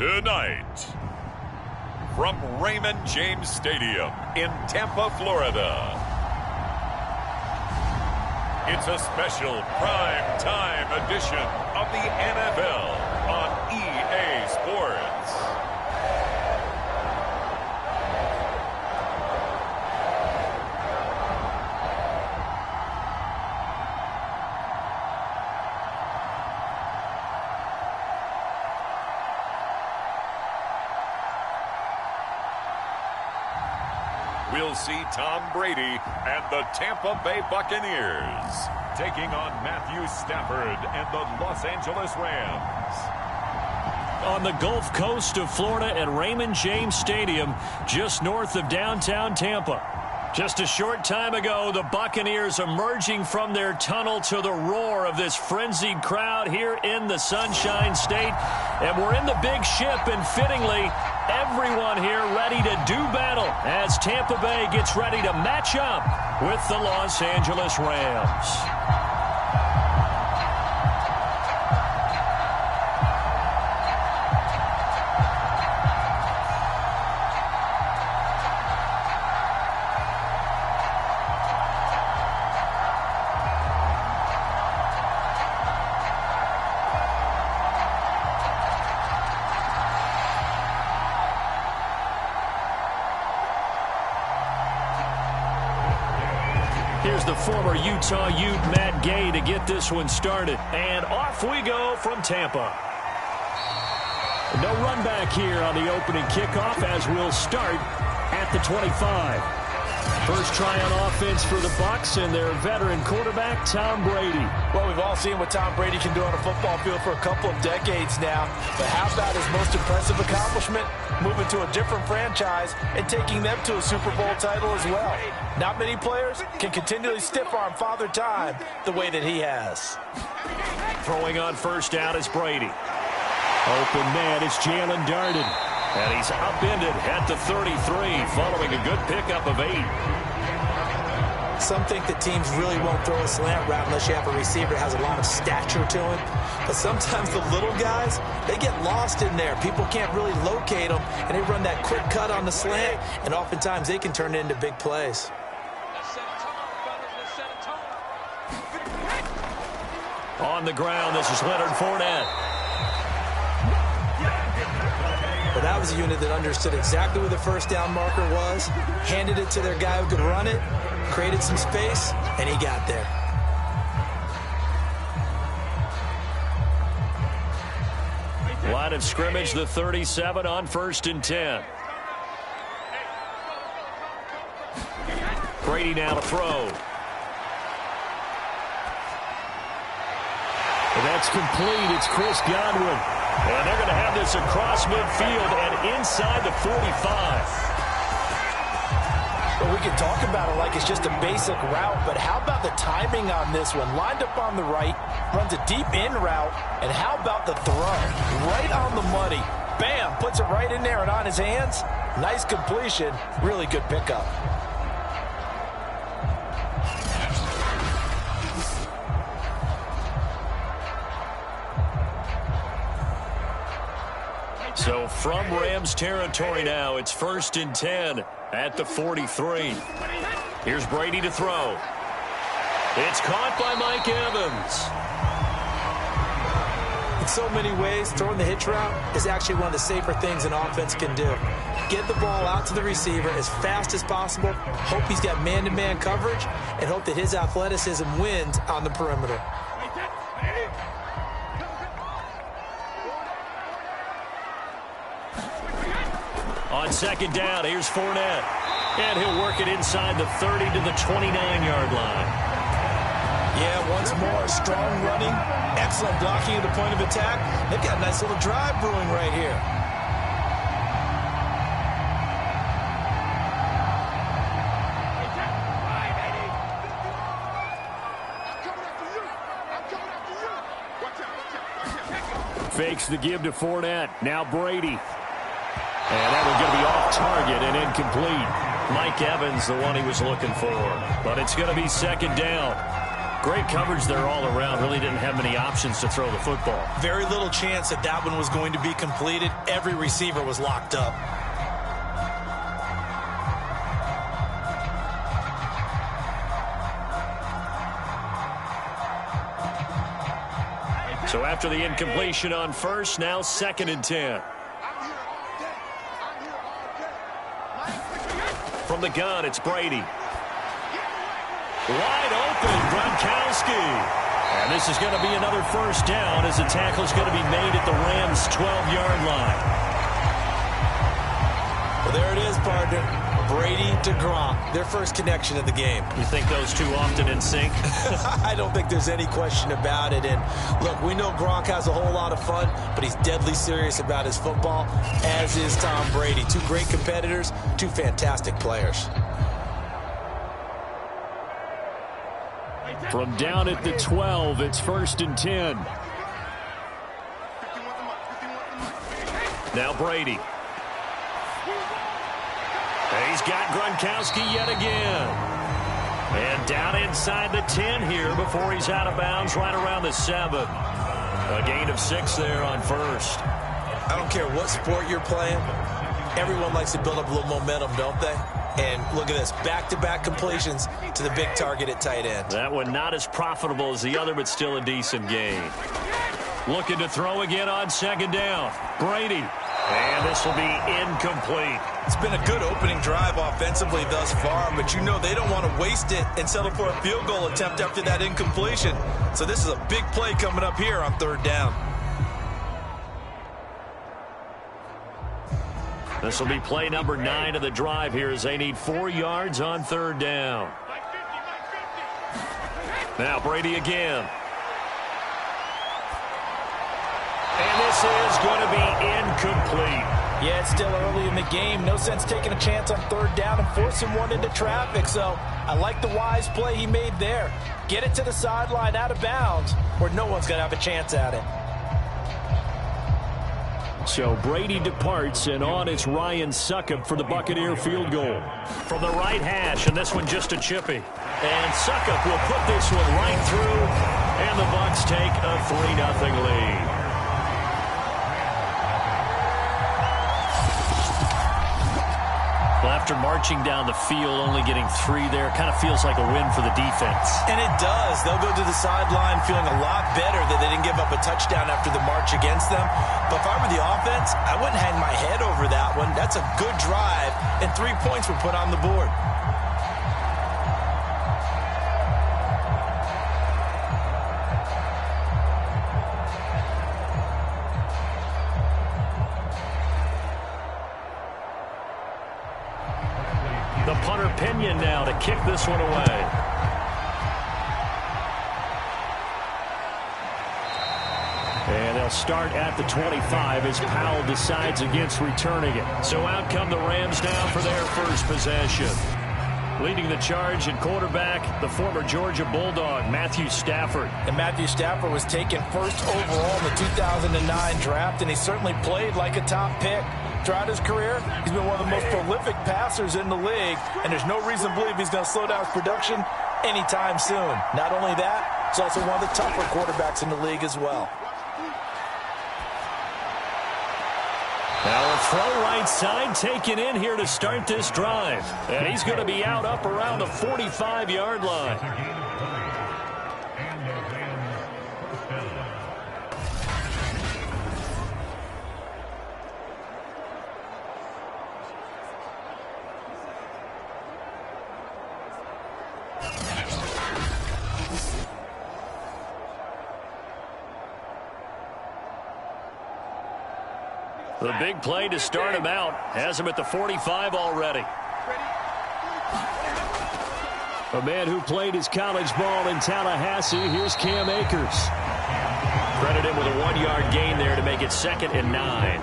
Tonight, from Raymond James Stadium in Tampa, Florida, it's a special prime time edition of the NFL on EA Sports. We'll see Tom Brady and the Tampa Bay Buccaneers taking on Matthew Stafford and the Los Angeles Rams. On the Gulf Coast of Florida at Raymond James Stadium, just north of downtown Tampa. Just a short time ago, the Buccaneers emerging from their tunnel to the roar of this frenzied crowd here in the Sunshine State. And we're in the big ship, and fittingly, everyone here ready to do battle as Tampa Bay gets ready to match up with the Los Angeles Rams. Here's the former Utah Ute Matt Gay to get this one started. And off we go from Tampa. No run back here on the opening kickoff as we'll start at the 25. First try on offense for the Bucs and their veteran quarterback, Tom Brady. Well, we've all seen what Tom Brady can do on a football field for a couple of decades now. But how about his most impressive accomplishment? Moving to a different franchise and taking them to a Super Bowl title as well. Not many players can continually stiff-arm Father Time the way that he has. Throwing on first down is Brady. Open man is Jalen Darden. And he's upended at the 33 following a good pickup of 8. Some think that teams really won't throw a slant route unless you have a receiver that has a lot of stature to him. But sometimes the little guys, they get lost in there. People can't really locate them, and they run that quick cut on the slant, and oftentimes they can turn it into big plays. On the ground, this is Leonard Fournette. But that was a unit that understood exactly where the first down marker was, handed it to their guy who could run it, created some space, and he got there. Line of scrimmage, the 37 on 1st and 10. Brady now to throw. And that's complete. It's Chris Godwin. And they're going to have this across midfield and inside the 45. Well, we can talk about it like it's just a basic route, but how about the timing on this one? Lined up on the right, runs a deep in route, and how about the throw? Right on the money. Bam, puts it right in there and on his hands. Nice completion. Really good pickup. So from Rams territory now, it's 1st and 10 at the 43. Here's Brady to throw. It's caught by Mike Evans. In so many ways, throwing the hitch route is actually one of the safer things an offense can do. Get the ball out to the receiver as fast as possible, hope he's got man-to-man coverage, and hope that his athleticism wins on the perimeter. On 2nd down, here's Fournette. And he'll work it inside the 30 to the 29-yard line. Yeah, once more, strong running, excellent blocking at the point of attack. They've got a nice little drive brewing right here. Fakes the give to Fournette. Now Brady. And that one going to be off target and incomplete. Mike Evans, the one he was looking for. But it's going to be 2nd down. Great coverage there all around. Really didn't have many options to throw the football. Very little chance that that one was going to be completed. Every receiver was locked up. So after the incompletion on first, now 2nd and 10. From the gun, it's Brady. Wide open, Gronkowski. And this is going to be another first down as the tackle is going to be made at the Rams' 12-yard line. Well, there it is, partner. Brady to Gronk, their first connection of the game. You think those two often in sync? I don't think there's any question about it. And look, we know Gronk has a whole lot of fun, but he's deadly serious about his football, as is Tom Brady. Two great competitors, two fantastic players. From down at the 12, it's 1st and 10. Now Brady. He's got Gronkowski yet again. And down inside the 10 here before he's out of bounds right around the 7. A gain of 6 there on first. I don't care what sport you're playing. Everyone likes to build up a little momentum, don't they? And look at this, back-to-back completions to the big target at tight end. That one not as profitable as the other, but still a decent gain. Looking to throw again on 2nd down. Brady. And this will be incomplete. It's been a good opening drive offensively thus far, but you know they don't want to waste it and settle for a field goal attempt after that incompletion. So this is a big play coming up here on 3rd down. This will be play number 9 of the drive here as they need 4 yards on 3rd down. Now Brady again. And this is going to be incomplete. Yeah, it's still early in the game. No sense taking a chance on 3rd down and forcing one into traffic. So I like the wise play he made there. Get it to the sideline out of bounds where no one's going to have a chance at it. So Brady departs, and on it's Ryan Succop for the Buccaneer field goal. From the right hash, and this one just a chippy. And Succop will put this one right through, and the Bucs take a 3-0 lead. Well, after marching down the field, only getting 3 there, kind of feels like a win for the defense. And it does. They'll go to the sideline feeling a lot better that they didn't give up a touchdown after the march against them. But if I were the offense, I wouldn't hang my head over that one. That's a good drive, and 3 points were put on the board. The punter Pinion now to kick this one away. And they'll start at the 25 as Powell decides against returning it. So out come the Rams now for their first possession. Leading the charge in quarterback, the former Georgia Bulldog, Matthew Stafford. And Matthew Stafford was taken first overall in the 2009 draft, and he certainly played like a top pick. Throughout his career, he's been one of the most prolific passers in the league, and there's no reason to believe he's going to slow down his production anytime soon. Not only that, he's also one of the tougher quarterbacks in the league as well. Now a throw right side taken in here to start this drive. And he's going to be out up around the 45-yard line. The big play to start him out has him at the 45 already. A man who played his college ball in Tallahassee, here's Cam Akers. Credit him with a 1-yard gain there to make it 2nd and 9.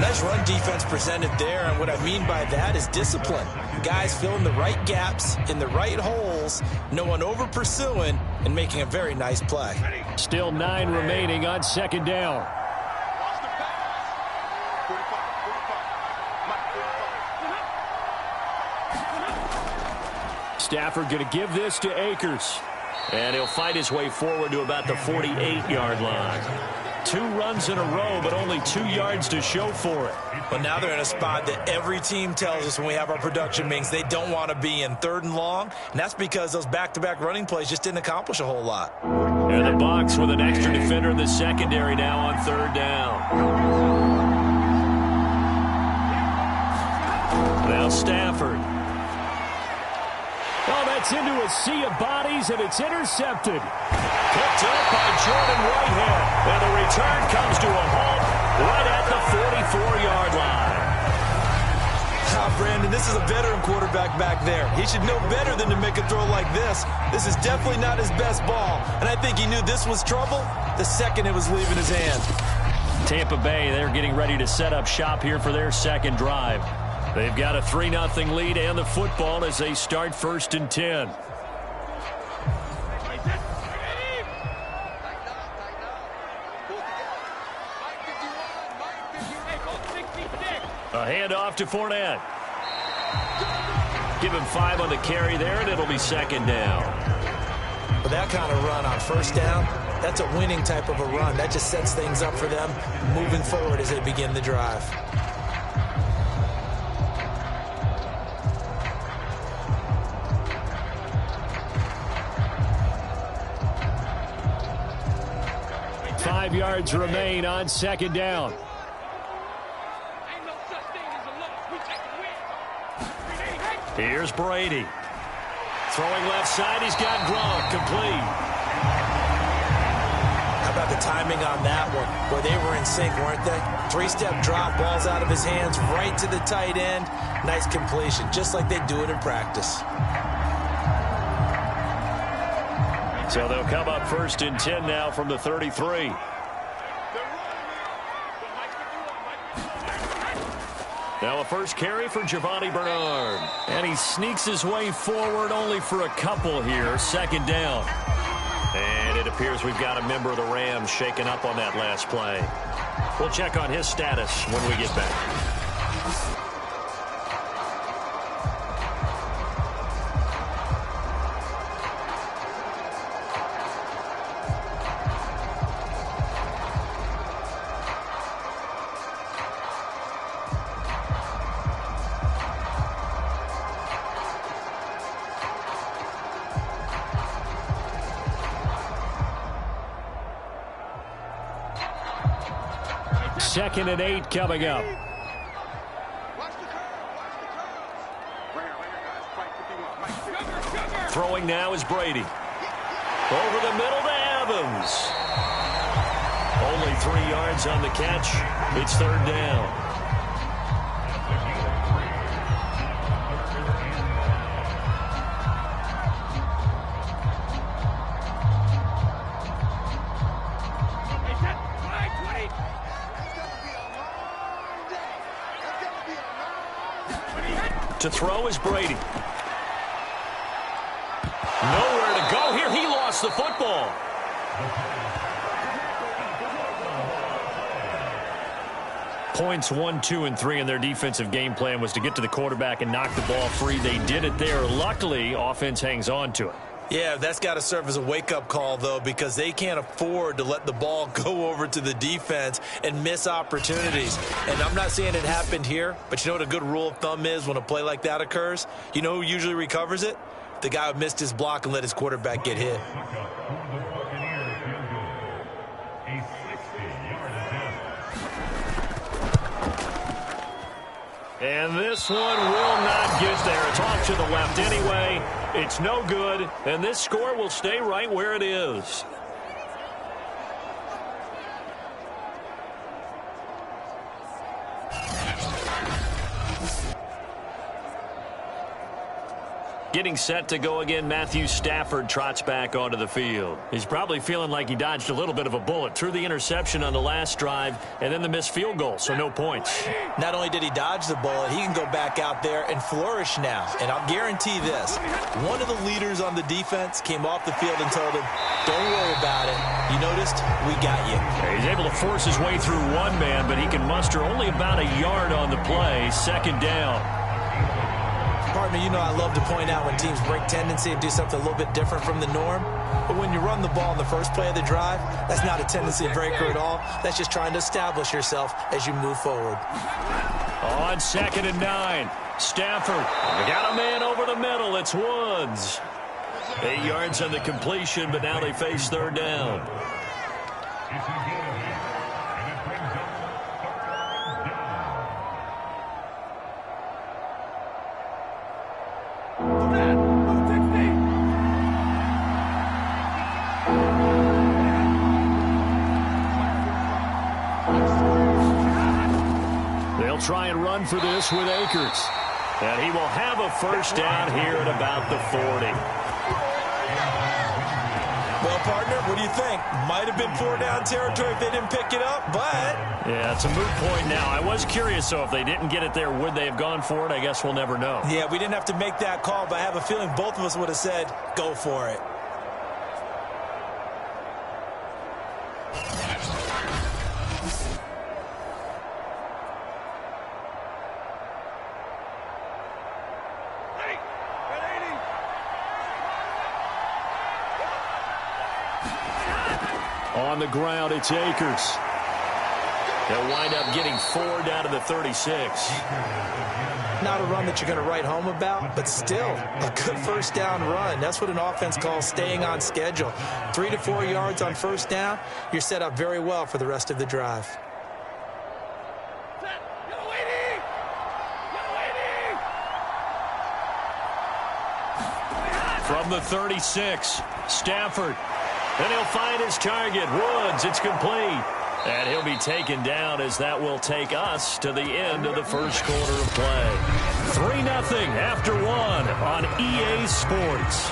Nice run defense presented there, and what I mean by that is discipline. Guys filling the right gaps in the right holes, no one over pursuing, and making a very nice play. Still 9 remaining on 2nd down. Stafford going to give this to Akers. And he'll fight his way forward to about the 48-yard line. 2 runs in a row, but only 2 yards to show for it. But now they're in a spot that every team tells us when we have our production meetings they don't want to be in, 3rd and long. And that's because those back-to-back running plays just didn't accomplish a whole lot. And the Bucs with an extra defender in the secondary now on 3rd down. Now Stafford. Oh, that's into a sea of bodies, and it's intercepted. Picked up by Jordan Whitehead. And the return comes to a halt right at the 44-yard line. Brandon, this is a veteran quarterback back there. He should know better than to make a throw like this. This is definitely not his best ball. And I think he knew this was trouble the second it was leaving his hand. Tampa Bay, they're getting ready to set up shop here for their second drive. They've got a 3-0 lead and the football as they start 1st and 10. A handoff to Fournette. Give him 5 on the carry there, and it'll be 2nd down. With that kind of run on 1st down, that's a winning type of a run. That just sets things up for them moving forward as they begin the drive. Five yards remain on 2nd down. Here's Brady. Throwing left side, he's got Gronk, complete. How about the timing on that one, where they were in sync, weren't they? 3-step drop, balls out of his hands, right to the tight end. Nice completion, just like they do it in practice. So they'll come up 1st and 10 now from the 33. Now a first carry for Giovanni Bernard. And he sneaks his way forward only for a couple here. 2nd down. And it appears we've got a member of the Rams shaken up on that last play. We'll check on his status when we get back. Second and 8 coming up. Throwing now is Brady. Over the middle to Evans. Only 3 yards on the catch. It's 3rd down. To throw is Brady. Nowhere to go here. He lost the football. Points 1, 2, and 3 in their defensive game plan was to get to the quarterback and knock the ball free. They did it there. Luckily, offense hangs on to it. Yeah, that's got to serve as a wake-up call, though, because they can't afford to let the ball go over to the defense and miss opportunities. And I'm not saying it happened here, but you know what a good rule of thumb is when a play like that occurs? You know who usually recovers it? The guy who missed his block and let his quarterback get hit. And this one will not get there. It's off to the left anyway. It's no good, and this score will stay right where it is. Getting set to go again, Matthew Stafford trots back onto the field. He's probably feeling like he dodged a little bit of a bullet. Threw the interception on the last drive and then the missed field goal, so no points. Not only did he dodge the bullet, he can go back out there and flourish now. And I'll guarantee this, one of the leaders on the defense came off the field and told him, don't worry about it. You noticed? We got you. He's able to force his way through one man, but he can muster only about a yard on the play. 2nd down. Pardon Partner, you know I love to point out when teams break tendency and do something a little bit different from the norm. But when you run the ball in the first play of the drive, that's not a tendency breaker at all. That's just trying to establish yourself as you move forward. On 2nd and 9, Stafford. They got a man over the middle. It's Woods. 8 yards on the completion, but now they face 3rd down. They'll try and run for this with Akers. And he will have a 1st down here at about the 40. Well, partner, what do you think? Might have been 4-down territory if they didn't pick it up, but... Yeah, it's a moot point now. I was curious, so if they didn't get it there, would they have gone for it? I guess we'll never know. Yeah, we didn't have to make that call, but I have a feeling both of us would have said, go for it. On the ground, it's Akers. They'll wind up getting 4 down to the 36. Not a run that you're going to write home about, but still a good 1st down run. That's what an offense calls staying on schedule. 3 to 4 yards on 1st down, you're set up very well for the rest of the drive. From the 36, Stafford. And he'll find his target, Woods. It's complete. And he'll be taken down as that will take us to the end of the 1st quarter of play. 3-0 after 1 on EA Sports.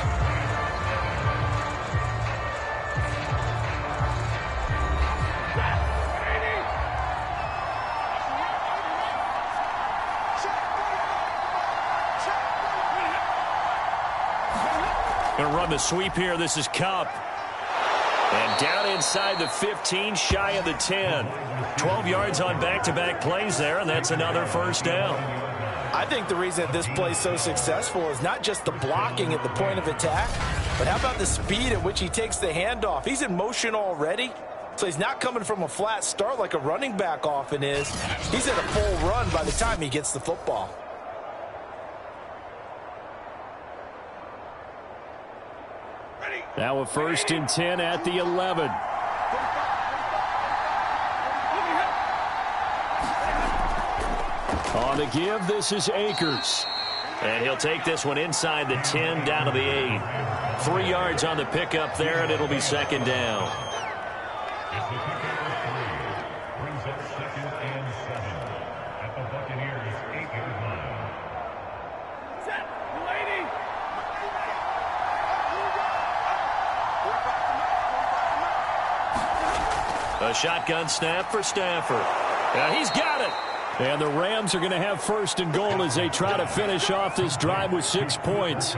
Gonna run the sweep here. This is Kupp. And down inside the 15, shy of the 10. 12 yards on back-to-back plays there, and that's another 1st down. I think the reason this play is so successful is not just the blocking at the point of attack, but how about the speed at which he takes the handoff? He's in motion already, so he's not coming from a flat start like a running back often is. He's at a full run by the time he gets the football. Now a 1st and 10 at the 11. On the give, this is Akers. And he'll take this one inside the 10 down to the 8. 3 yards on the pickup there, and it'll be 2nd down. Brings up 2nd and 7 at the Buccaneers' 8-yard line. A shotgun snap for Stafford. Yeah, he's got it. And the Rams are going to have 1st and goal as they try to finish off this drive with 6 points.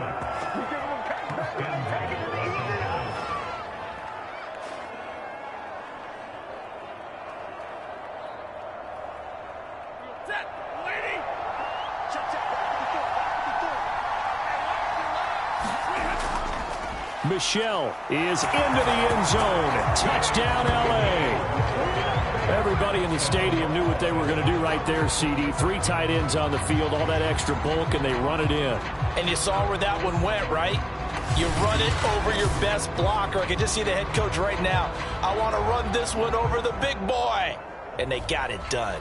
Michel is into the end zone. Touchdown, L.A. Everybody in the stadium knew what they were going to do right there, CD. 3 tight ends on the field, all that extra bulk, and they run it in. And you saw where that one went, right? You run it over your best blocker. I can just see the head coach right now. I want to run this one over the big boy. And they got it done.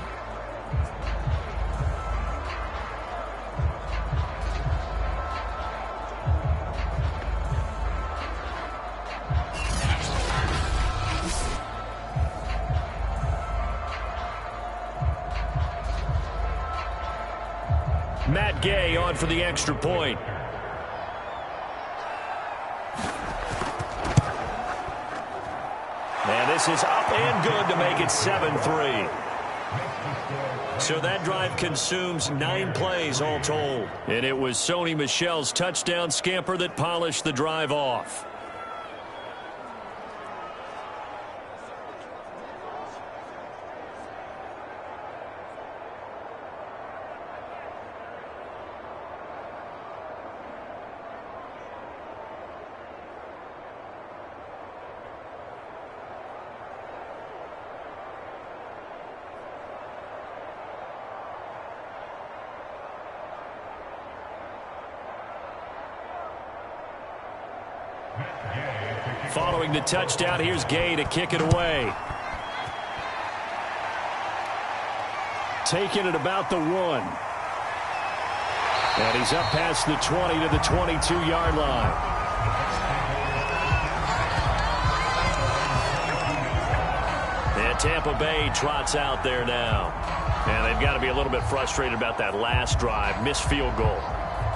Matt Gay on for the extra point. And this is up and good to make it 7-3. So that drive consumes 9 plays all told. And it was Sony Michel's touchdown scamper that polished the drive off. Following the touchdown, here's Gay to kick it away. Taking it about the 1. And he's up past the 20 to the 22-yard line. And Tampa Bay trots out there now. And they've got to be a little bit frustrated about that last drive. Missed field goal.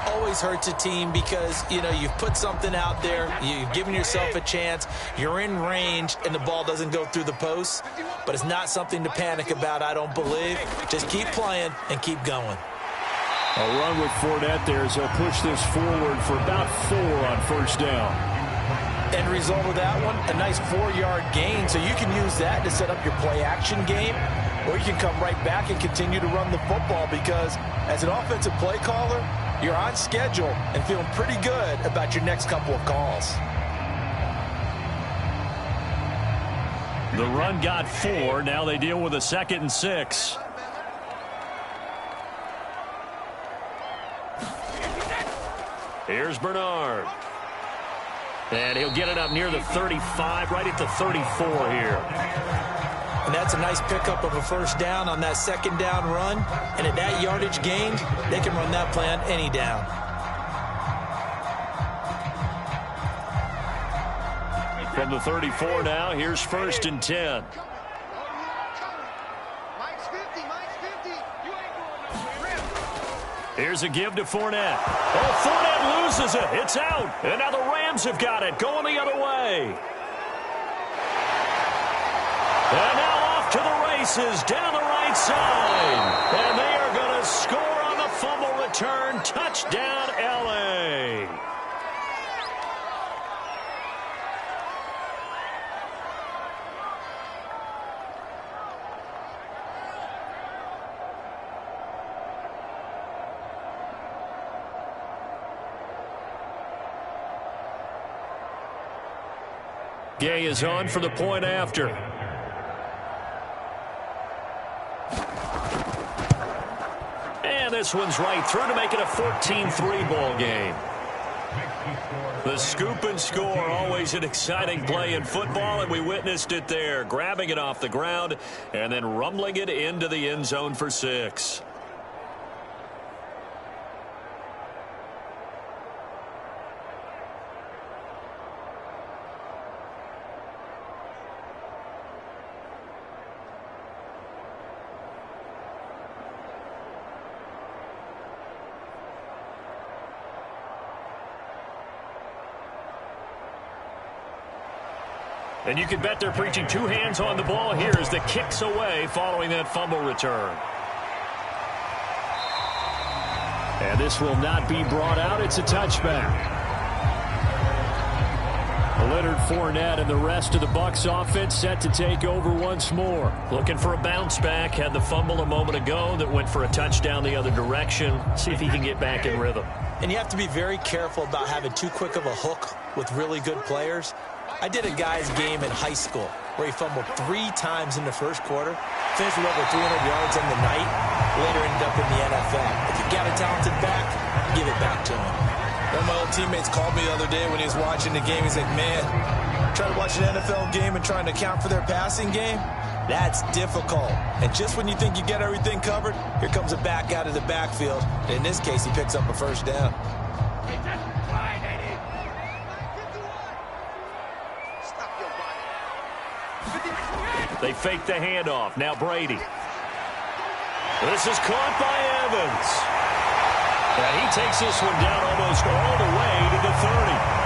Always hurts a team because, you know, you've put something out there, you've given yourself a chance, you're in range, and the ball doesn't go through the posts. But it's not something to panic about, I don't believe. Just keep playing and keep going. A run with Fournette there as he'll push this forward for about 4 on first down. End result of that one, a nice 4-yard gain, so you can use that to set up your play-action game, or you can come right back and continue to run the football because as an offensive play caller, you're on schedule and feeling pretty good about your next couple of calls. The run got 4. Now they deal with a 2nd and 6. Here's Bernard. And he'll get it up near the 35, right at the 34 here. And that's a nice pickup of a first down on that 2nd down run. And at that yardage gained, they can run that play on any down. From the 34 now, here's 1st and 10. Here's a give to Fournette. Oh, Fournette loses it. It's out. And now the Rams have got it. Going the other way. And now off to the races down the right side. And they are going to score on the fumble return. Touchdown, L.A. Gay is on for the point after. And this one's right through to make it a 14-3 ball game. The scoop and score, always an exciting play in football, and we witnessed it there, grabbing it off the ground and then rumbling it into the end zone for 6. And you can bet they're preaching 2 hands on the ball here as the kicks away following that fumble return. And this will not be brought out. It's a touchback. Leonard Fournette and the rest of the Bucs offense set to take over once more. Looking for a bounce back. Had the fumble a moment ago that went for a touchdown the other direction. See if he can get back in rhythm. And you have to be very careful about having too quick of a hook with really good players. I did a guy's game in high school where he fumbled 3 times in the first quarter, finished with over 300 yards on the night, later ended up in the NFL. If you got a talented back, give it back to him. One of my old teammates called me the other day when he was watching the game. He's like, man, trying to watch an NFL game and trying to account for their passing game, that's difficult. And just when you think you get everything covered, here comes a back out of the backfield. And in this case, he picks up a first down. They fake the handoff. Now Brady. This is caught by Evans. And he takes this one down almost all the way to the 30.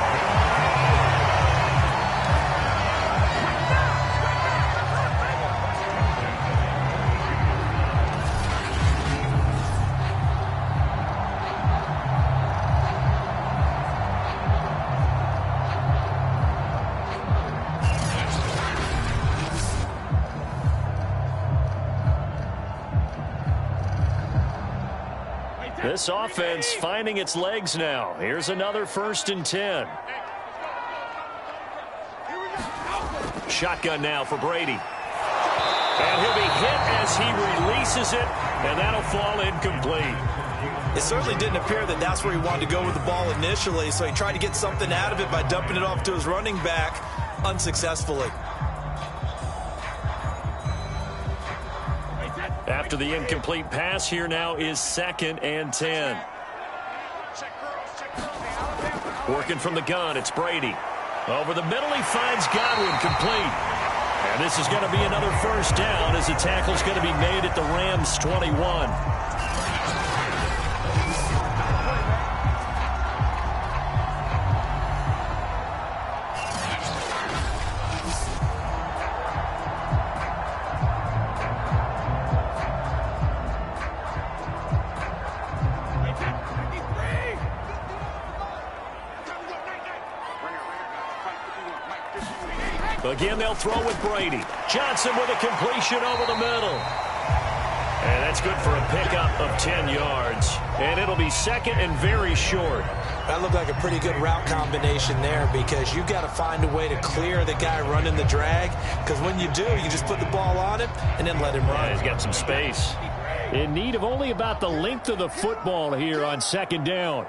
This offense finding its legs now. Here's another 1st and 10. Shotgun now for Brady. And he'll be hit as he releases it, and that'll fall incomplete. It certainly didn't appear that that's where he wanted to go with the ball initially, so he tried to get something out of it by dumping it off to his running back unsuccessfully. After the incomplete pass, here now is 2nd and 10. Working from the gun, it's Brady. Over the middle, he finds Godwin, complete. And this is going to be another first down as the tackle's going to be made at the Rams' 21. Again, they'll throw with Brady. Johnson with a completion over the middle. And that's good for a pickup of 10 yards. And it'll be 2nd and very short. That looked like a pretty good route combination there because you've got to find a way to clear the guy running the drag. Because when you do, you just put the ball on him and then let him run. Yeah, he's got some space. In need of only about the length of the football here on 2nd down.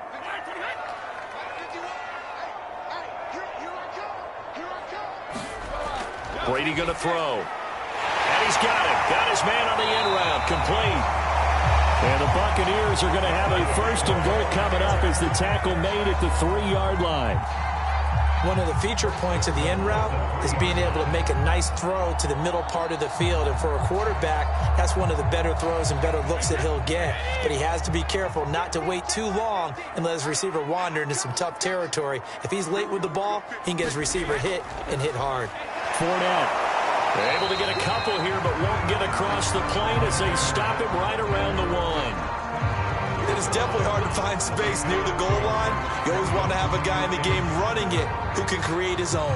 Brady going to throw. And he's got it. Got his man on the end route. Complete. And the Buccaneers are going to have a 1st and goal coming up as the tackle made at the 3-yard line. One of the feature points of the end route is being able to make a nice throw to the middle part of the field. And for a quarterback, that's one of the better throws and better looks that he'll get. But he has to be careful not to wait too long and let his receiver wander into some tough territory. If he's late with the ball, he can get his receiver hit and hit hard. Fournette. They're able to get a couple here, but won't get across the plane as they stop him right around the 1. It is definitely hard to find space near the goal line. You always want to have a guy in the game running it who can create his own.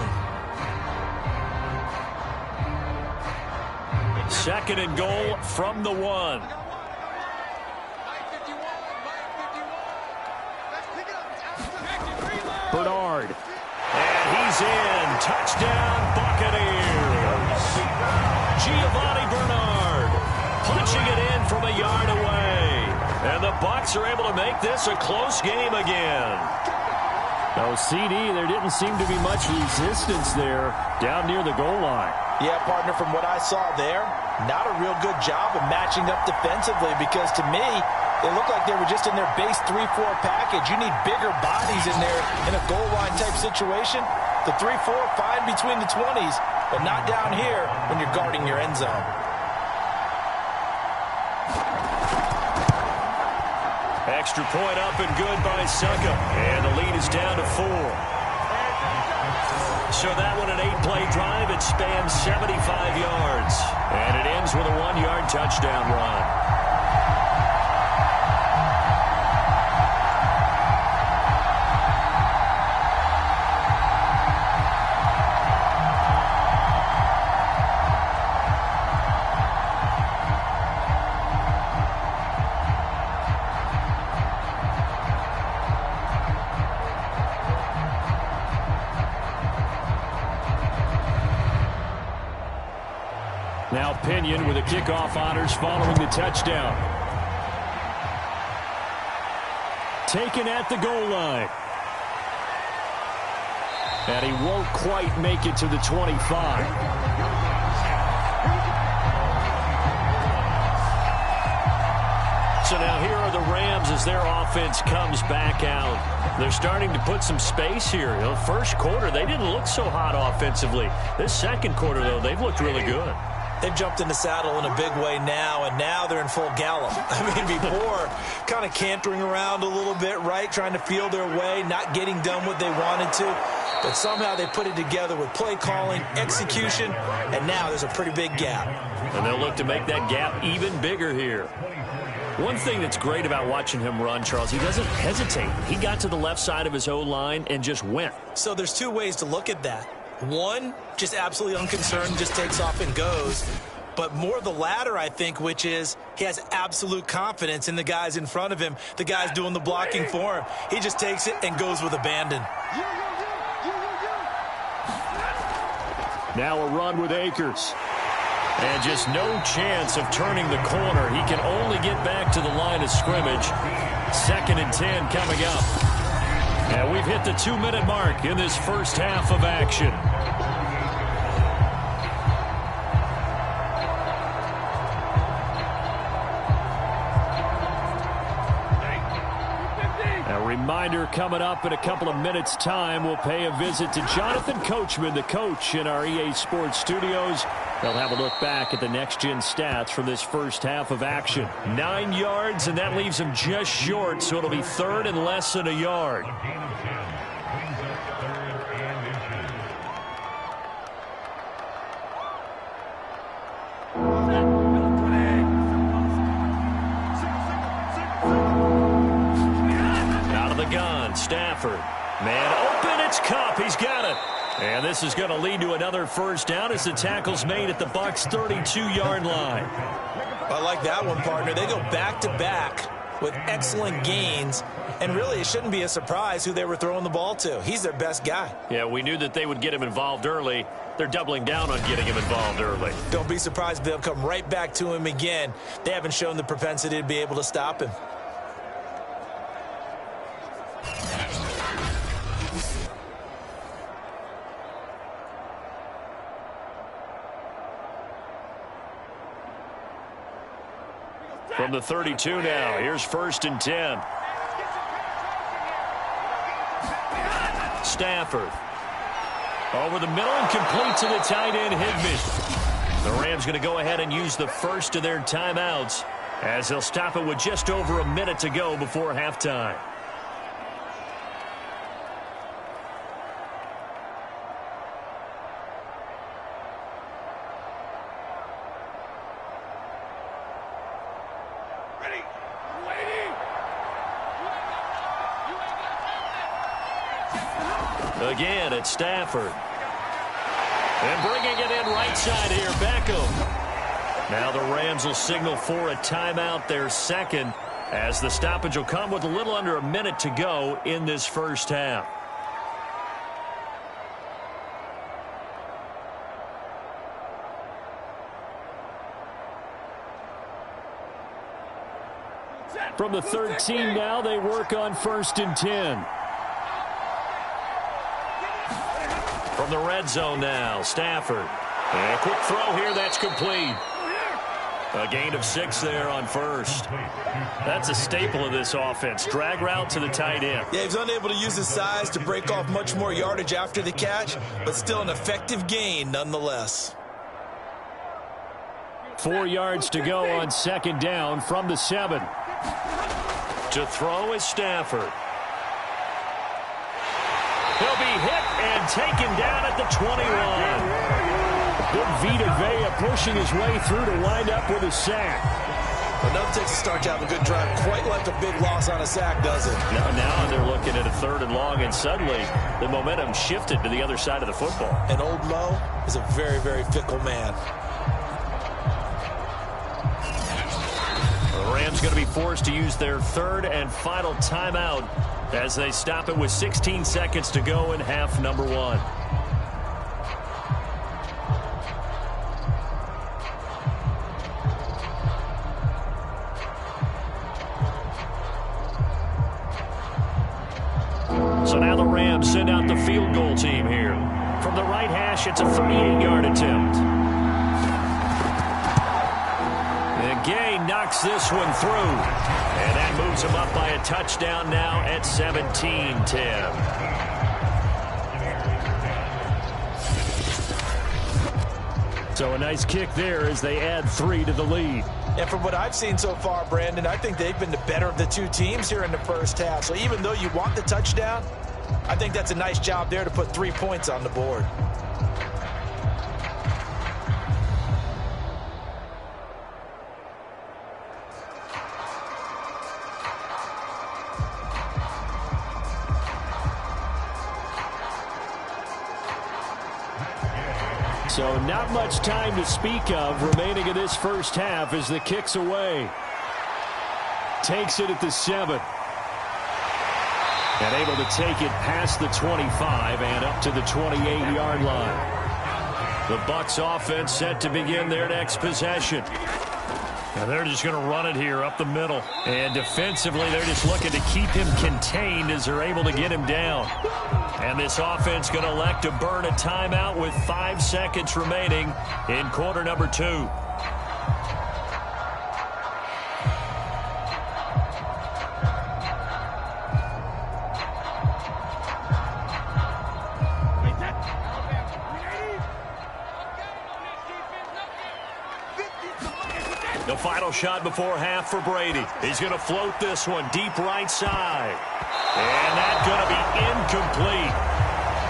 2nd and goal from the 1. Bernard. And he's in. Touchdown, Buccaneers. Giovanni Bernard punching it in from a yard away. And the Bucs are able to make this a close game again. No, CD, there didn't seem to be much resistance there down near the goal line. Yeah, partner, from what I saw there, not a real good job of matching up defensively because to me, they looked like they were just in their base 3-4 package. You need bigger bodies in there in a goal line type situation. The 3-4, fine between the 20s, but not down here when you're guarding your end zone. Extra point up and good by Suckup. And the lead is down to 4. So that one, an 8-play drive. It spans 75 yards. And it ends with a 1-yard touchdown run. Now Pinion with the kickoff honors following the touchdown. Taken at the goal line. And he won't quite make it to the 25. So now here are the Rams as their offense comes back out. They're starting to put some space here. The first quarter, they didn't look so hot offensively. This second quarter, though, they've looked really good. They've jumped in the saddle in a big way now, and now they're in full gallop. I mean, before, kind of cantering around a little bit, right, trying to feel their way, not getting done what they wanted to. But somehow they put it together with play calling, execution, and now there's a pretty big gap. And they'll look to make that gap even bigger here. One thing that's great about watching him run, Charles, he doesn't hesitate. He got to the left side of his O-line and just went. So there's two ways to look at that. One, just absolutely unconcerned, just takes off and goes. But more the latter, I think, which is he has absolute confidence in the guys in front of him, the guys doing the blocking for him. He just takes it and goes with abandon. Now a run with Akers. And just no chance of turning the corner. He can only get back to the line of scrimmage. 2nd and 10 coming up. And we've hit the 2-minute mark in this first half of action. Reminder coming up in a couple of minutes' time. We'll pay a visit to Jonathan Coachman, the coach in our EA Sports studios. They'll have a look back at the next-gen stats from this first half of action. 9 yards, and that leaves him just short, so it'll be 3rd and less than a yard. Stafford. Man open, it's Cup. He's got it. And this is going to lead to another first down as the tackle's made at the Bucs' 32-yard line. I like that one, partner. They go back-to-back with excellent gains. And really, it shouldn't be a surprise who they were throwing the ball to. He's their best guy. Yeah, we knew that they would get him involved early. They're doubling down on getting him involved early. Don't be surprised if they'll come right back to him again. They haven't shown the propensity to be able to stop him. From the 32 now, here's 1st and 10. Stafford. Over the middle and complete to the tight end, Higbee. The Rams going to go ahead and use the first of their timeouts as they'll stop it with just over a minute to go before halftime. Again, it's Stafford. And bringing it in right side here, Beckham. Now the Rams will signal for a timeout, their second, as the stoppage will come with a little under a minute to go in this first half. From the 13 now, they work on 1st and 10. From the red zone now, Stafford. And a quick throw here, that's complete. A gain of 6 there on 1st. That's a staple of this offense. Drag route to the tight end. Yeah, he's unable to use his size to break off much more yardage after the catch, but still an effective gain nonetheless. 4 yards to go on 2nd down from the 7. To throw is Stafford. He'll be hit and taken down at the 21. Good Vita Vea pushing his way through to wind up with a sack. Enough takes to start you out a good drive. Quite like a big loss on a sack, does it? Now they're looking at a 3rd and long, and suddenly the momentum shifted to the other side of the football. And old Mo is a very, very fickle man. The Rams going to be forced to use their 3rd and final timeout as they stop it with 16 seconds to go in half number 1. So now the Rams send out the field goal team here. From the right hash, it's a 38-yard attempt. And Gay knocks this one through. And that moves him up by a touchdown now at 17-10. So a nice kick there as they add 3 to the lead. And from what I've seen so far, Brandon, I think they've been the better of the two teams here in the first half. So even though you want the touchdown, I think that's a nice job there to put 3 points on the board. So not much time to speak of remaining in this first half as the kick's away. Takes it at the 7. And able to take it past the 25 and up to the 28-yard line. The Bucs offense set to begin their next possession. Now they're just going to run it here up the middle. And defensively, they're just looking to keep him contained as they're able to get him down. And this offense going to elect to burn a timeout with 5 seconds remaining in quarter number 2. The final shot before half for Brady. He's going to float this one deep right side. And that's going to be incomplete.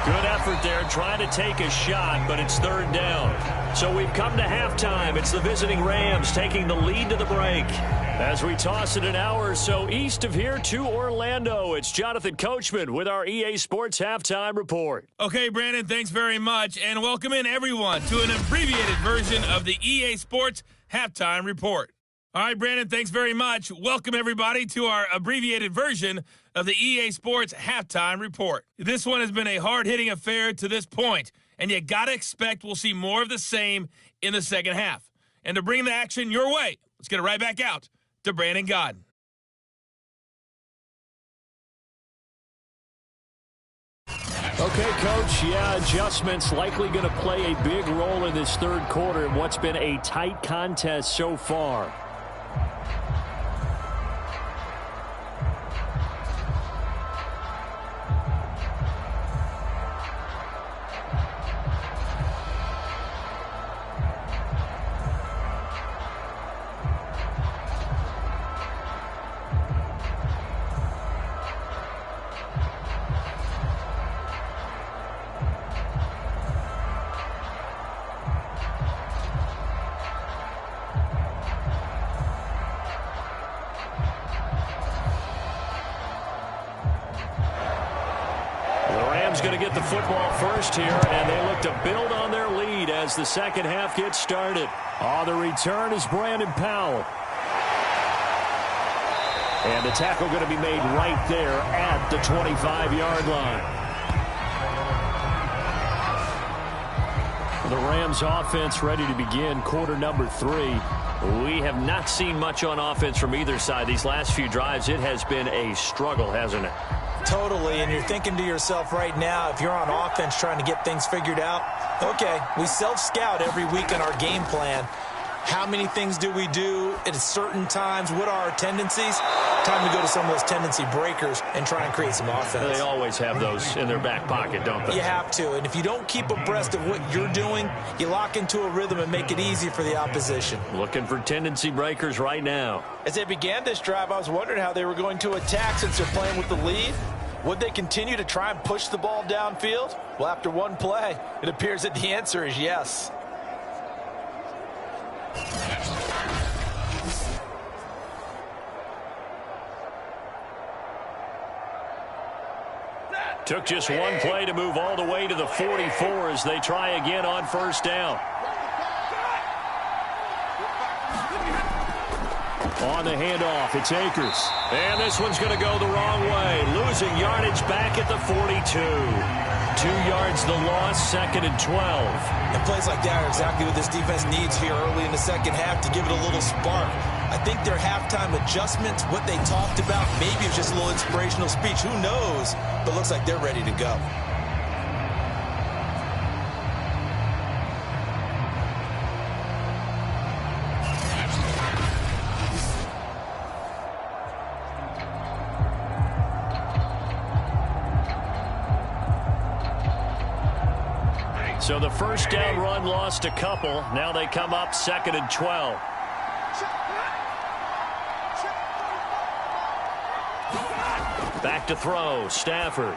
Good effort there trying to take a shot, but it's third down. So we've come to halftime. It's the visiting Rams taking the lead to the break. As we toss it an hour or so east of here to Orlando, it's Jonathan Coachman with our EA Sports Halftime Report. Okay, Brandon, thanks very much. And welcome in, everyone, to an abbreviated version of the EA Sports Halftime Report. All right, Brandon, thanks very much. Welcome, everybody, to our abbreviated version of the EA Sports Halftime Report. This one has been a hard-hitting affair to this point, and you got to expect we'll see more of the same in the second half. And to bring the action your way, let's get it right back out to Brandon Godden. Okay, Coach, adjustments likely going to play a big role in this third quarter in what's been a tight contest so far. Going to get the football first here, and they look to build on their lead as the second half gets started. On the return is Brandon Powell. And the tackle going to be made right there at the 25-yard line. The Rams offense ready to begin quarter number 3. We have not seen much on offense from either side. These last few drives, it has been a struggle, hasn't it? Totally, and you're thinking to yourself right now, if you're on offense trying to get things figured out, okay, we self-scout every week in our game plan. How many things do we do at certain times? What are our tendencies? Time to go to some of those tendency breakers and try and create some offense. They always have those in their back pocket, don't they? You have to, and if you don't keep abreast of what you're doing, you lock into a rhythm and make it easy for the opposition. Looking for tendency breakers right now. As they began this drive, I was wondering how they were going to attack since they're playing with the lead. Would they continue to try and push the ball downfield? Well, after one play, it appears that the answer is yes. Took just one play to move all the way to the 44 as they try again on first down. On the handoff, it's Akers. And this one's going to go the wrong way. Losing yardage back at the 42. 2 yards the loss, 2nd and 12. And plays like that are exactly what this defense needs here early in the second half to give it a little spark. I think their halftime adjustments, what they talked about, maybe it's just a little inspirational speech. Who knows? But looks like they're ready to go. So the first down run lost a couple. Now they come up 2nd and 12. Back to throw, Stafford.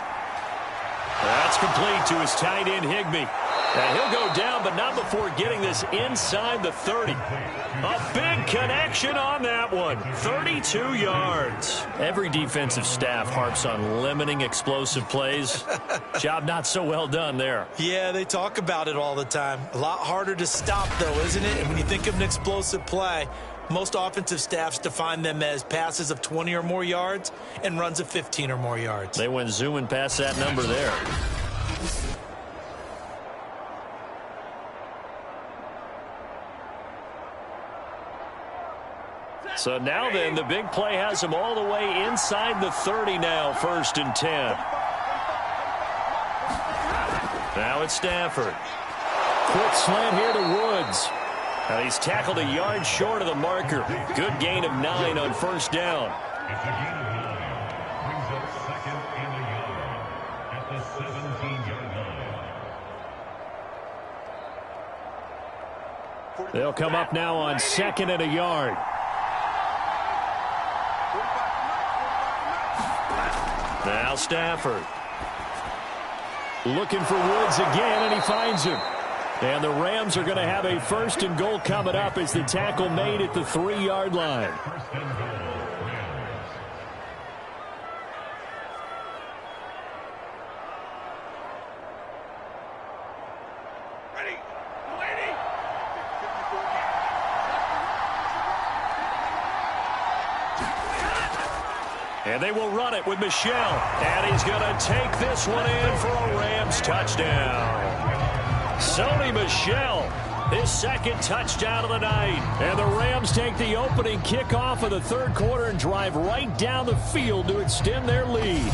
That's complete to his tight end, Higbee. And he'll go down, but not before getting this inside the 30. A big connection on that one. 32 yards. Every defensive staff harps on limiting explosive plays. Job not so well done there. Yeah, they talk about it all the time. A lot harder to stop, though, isn't it? And when you think of an explosive play, most offensive staffs define them as passes of 20 or more yards and runs of 15 or more yards. They went zooming past that number there. So now then, the big play has him all the way inside the 30 now, 1st and 10. Now it's Stafford. Quick slant here to Woods. Now he's tackled a yard short of the marker. Good gain of 9 on 1st down. It's a gain of 9. Brings up 2nd and a yard at the 17-yard line. They'll come up now on 2nd and a yard. Now Stafford. Looking for Woods again, and he finds him. And the Rams are going to have a 1st and goal coming up as the tackle made at the 3-yard line. And they will run it with Michel. And he's going to take this one in for a Rams touchdown. Sony Michel, his 2nd touchdown of the night. And the Rams take the opening kickoff of the 3rd quarter and drive right down the field to extend their lead.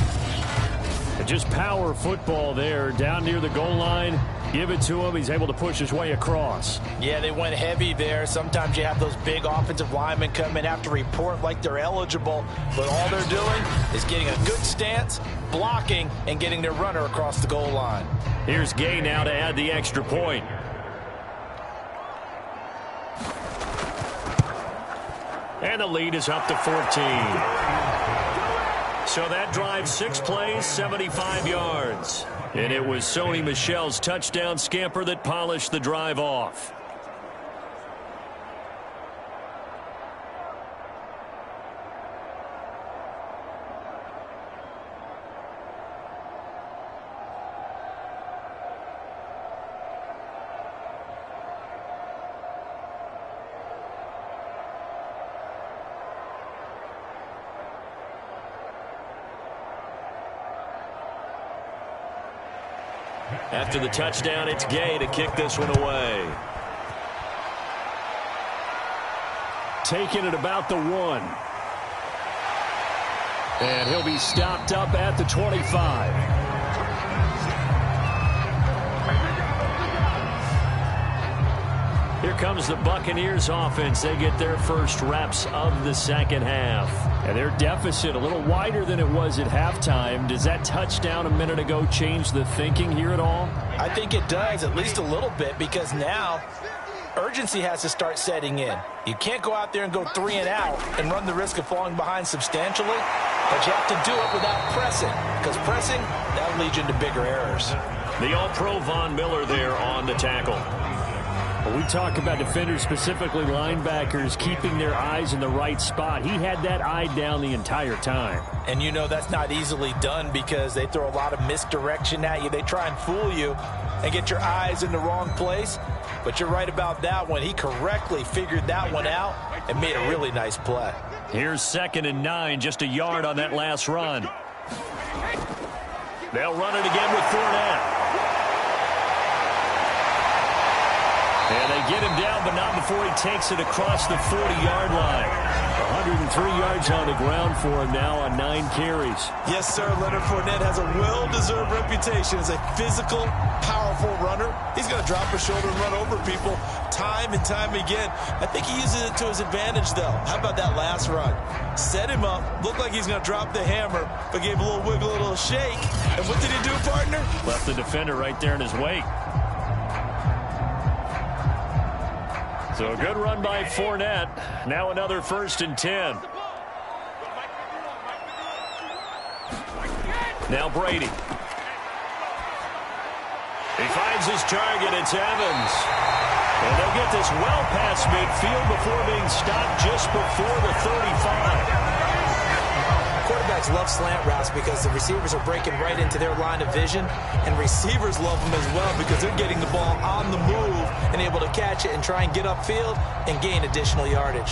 And just power football there down near the goal line. Give it to him. He's able to push his way across. Yeah, they went heavy there. Sometimes you have those big offensive linemen come in, have to report like they're eligible, but all they're doing is getting a good stance, blocking, and getting their runner across the goal line. Here's Gay now to add the extra point. And the lead is up to 14. So that drive 6 plays, 75 yards. And it was Sony Michel's touchdown scamper that polished the drive off. After the touchdown, it's Gay to kick this one away. Taking it about the 1. And he'll be stopped up at the 25. Here comes the Buccaneers offense. They get their first reps of the 2nd half. And their deficit a little wider than it was at halftime. Does that touchdown a minute ago change the thinking here at all? I think it does, at least a little bit, because now urgency has to start setting in. You can't go out there and go 3 and out and run the risk of falling behind substantially, but you have to do it without pressing, because pressing, that'll lead you into bigger errors. The All-Pro Von Miller there on the tackle. When we talk about defenders, specifically linebackers, keeping their eyes in the right spot, he had that eye down the entire time. And you know that's not easily done because they throw a lot of misdirection at you. They try and fool you and get your eyes in the wrong place. But you're right about that one. He correctly figured that one out and made a really nice play. Here's 2nd and 9, just a yard on that last run. They'll run it again with Fournette. And they get him down, but not before he takes it across the 40-yard line. 103 yards on the ground for him now on 9 carries. Yes, sir. Leonard Fournette has a well-deserved reputation as a physical, powerful runner. He's going to drop his shoulder and run over people time and time again. I think he uses it to his advantage, though. How about that last run? Set him up, looked like he's going to drop the hammer, but gave a little wiggle, a little shake. And what did he do, partner? Left the defender right there in his wake. So a good run by Fournette. Now another 1st and 10. Now Brady. He finds his target. It's Evans. And they'll get this well past midfield before being stopped just before the 35. Quarterbacks love slant routes because the receivers are breaking right into their line of vision, and receivers love them as well because they're getting the ball on the move and able to catch it and try and get upfield and gain additional yardage.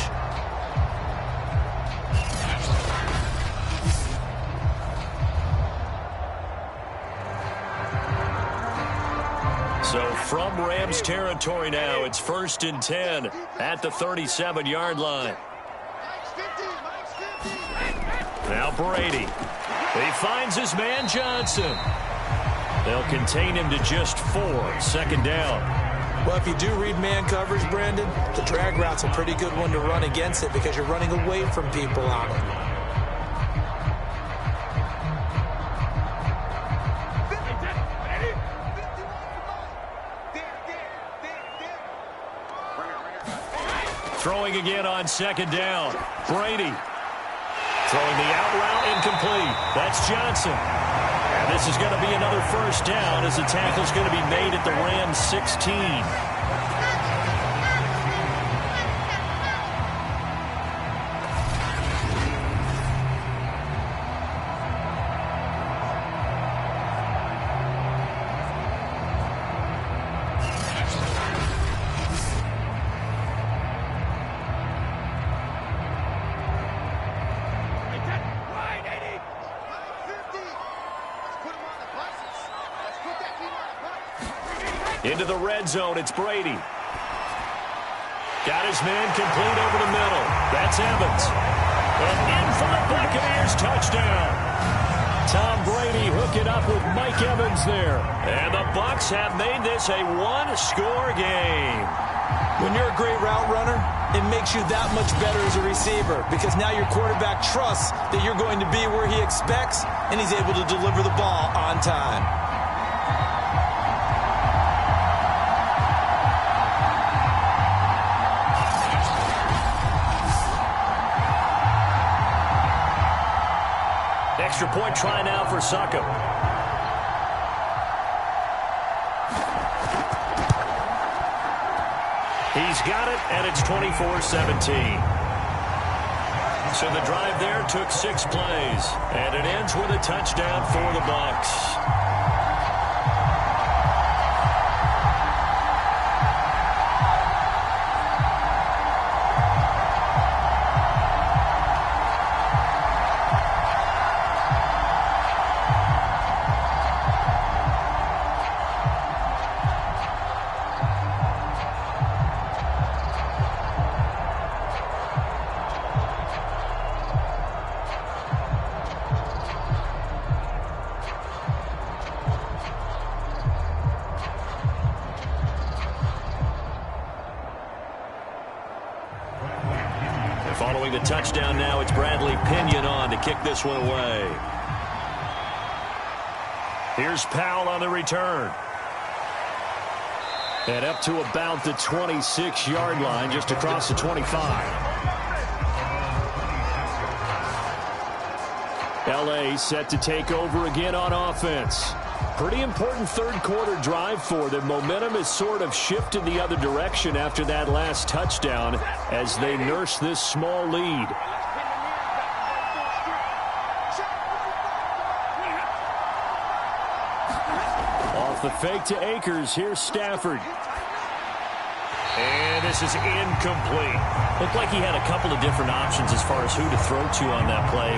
So from Rams territory now, it's 1st and 10 at the 37-yard line. Now Brady. He finds his man Johnson. They'll contain him to just 4. 2nd down. Well, if you do read man coverage, Brandon, the drag route's a pretty good one to run against it because you're running away from people on it. Throwing again on 2nd down. Brady. Throwing the out route incomplete. That's Johnson. And this is going to be another 1st down as the tackle's going to be made at the Rams 16. Into the red zone, it's Brady. Got his man complete over the middle. That's Evans. And in for the Buccaneers touchdown. Tom Brady hooking up with Mike Evans there. And the Bucs have made this a 1-score game. When you're a great route runner, it makes you that much better as a receiver because now your quarterback trusts that you're going to be where he expects, and he's able to deliver the ball on time. Extra point try now for Suckup. He's got it, and it's 24-17. So the drive there took 6 plays, and it ends with a touchdown for the Bucs. Following the touchdown now, it's Bradley Pinion on to kick this one away. Here's Powell on the return. And up to about the 26-yard line, just across the 25. L.A. set to take over again on offense. Pretty important 3rd quarter drive for them. Momentum has sort of shifted the other direction after that last touchdown as they nurse this small lead. Off the fake to Akers, here's Stafford. And this is incomplete. Looked like he had a couple of different options as far as who to throw to on that play.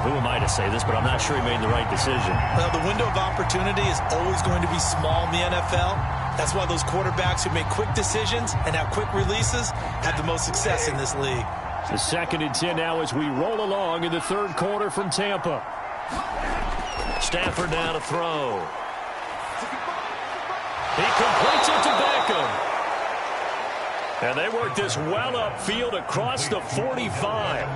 Who am I to say this, but I'm not sure he made the right decision. Well, the window of opportunity is always going to be small in the NFL. That's why those quarterbacks who make quick decisions and have quick releases have the most success in this league. The 2nd and 10 now as we roll along in the 3rd quarter from Tampa. Stafford now to throw. He completes it to Beckham. And they work this well upfield across the 45.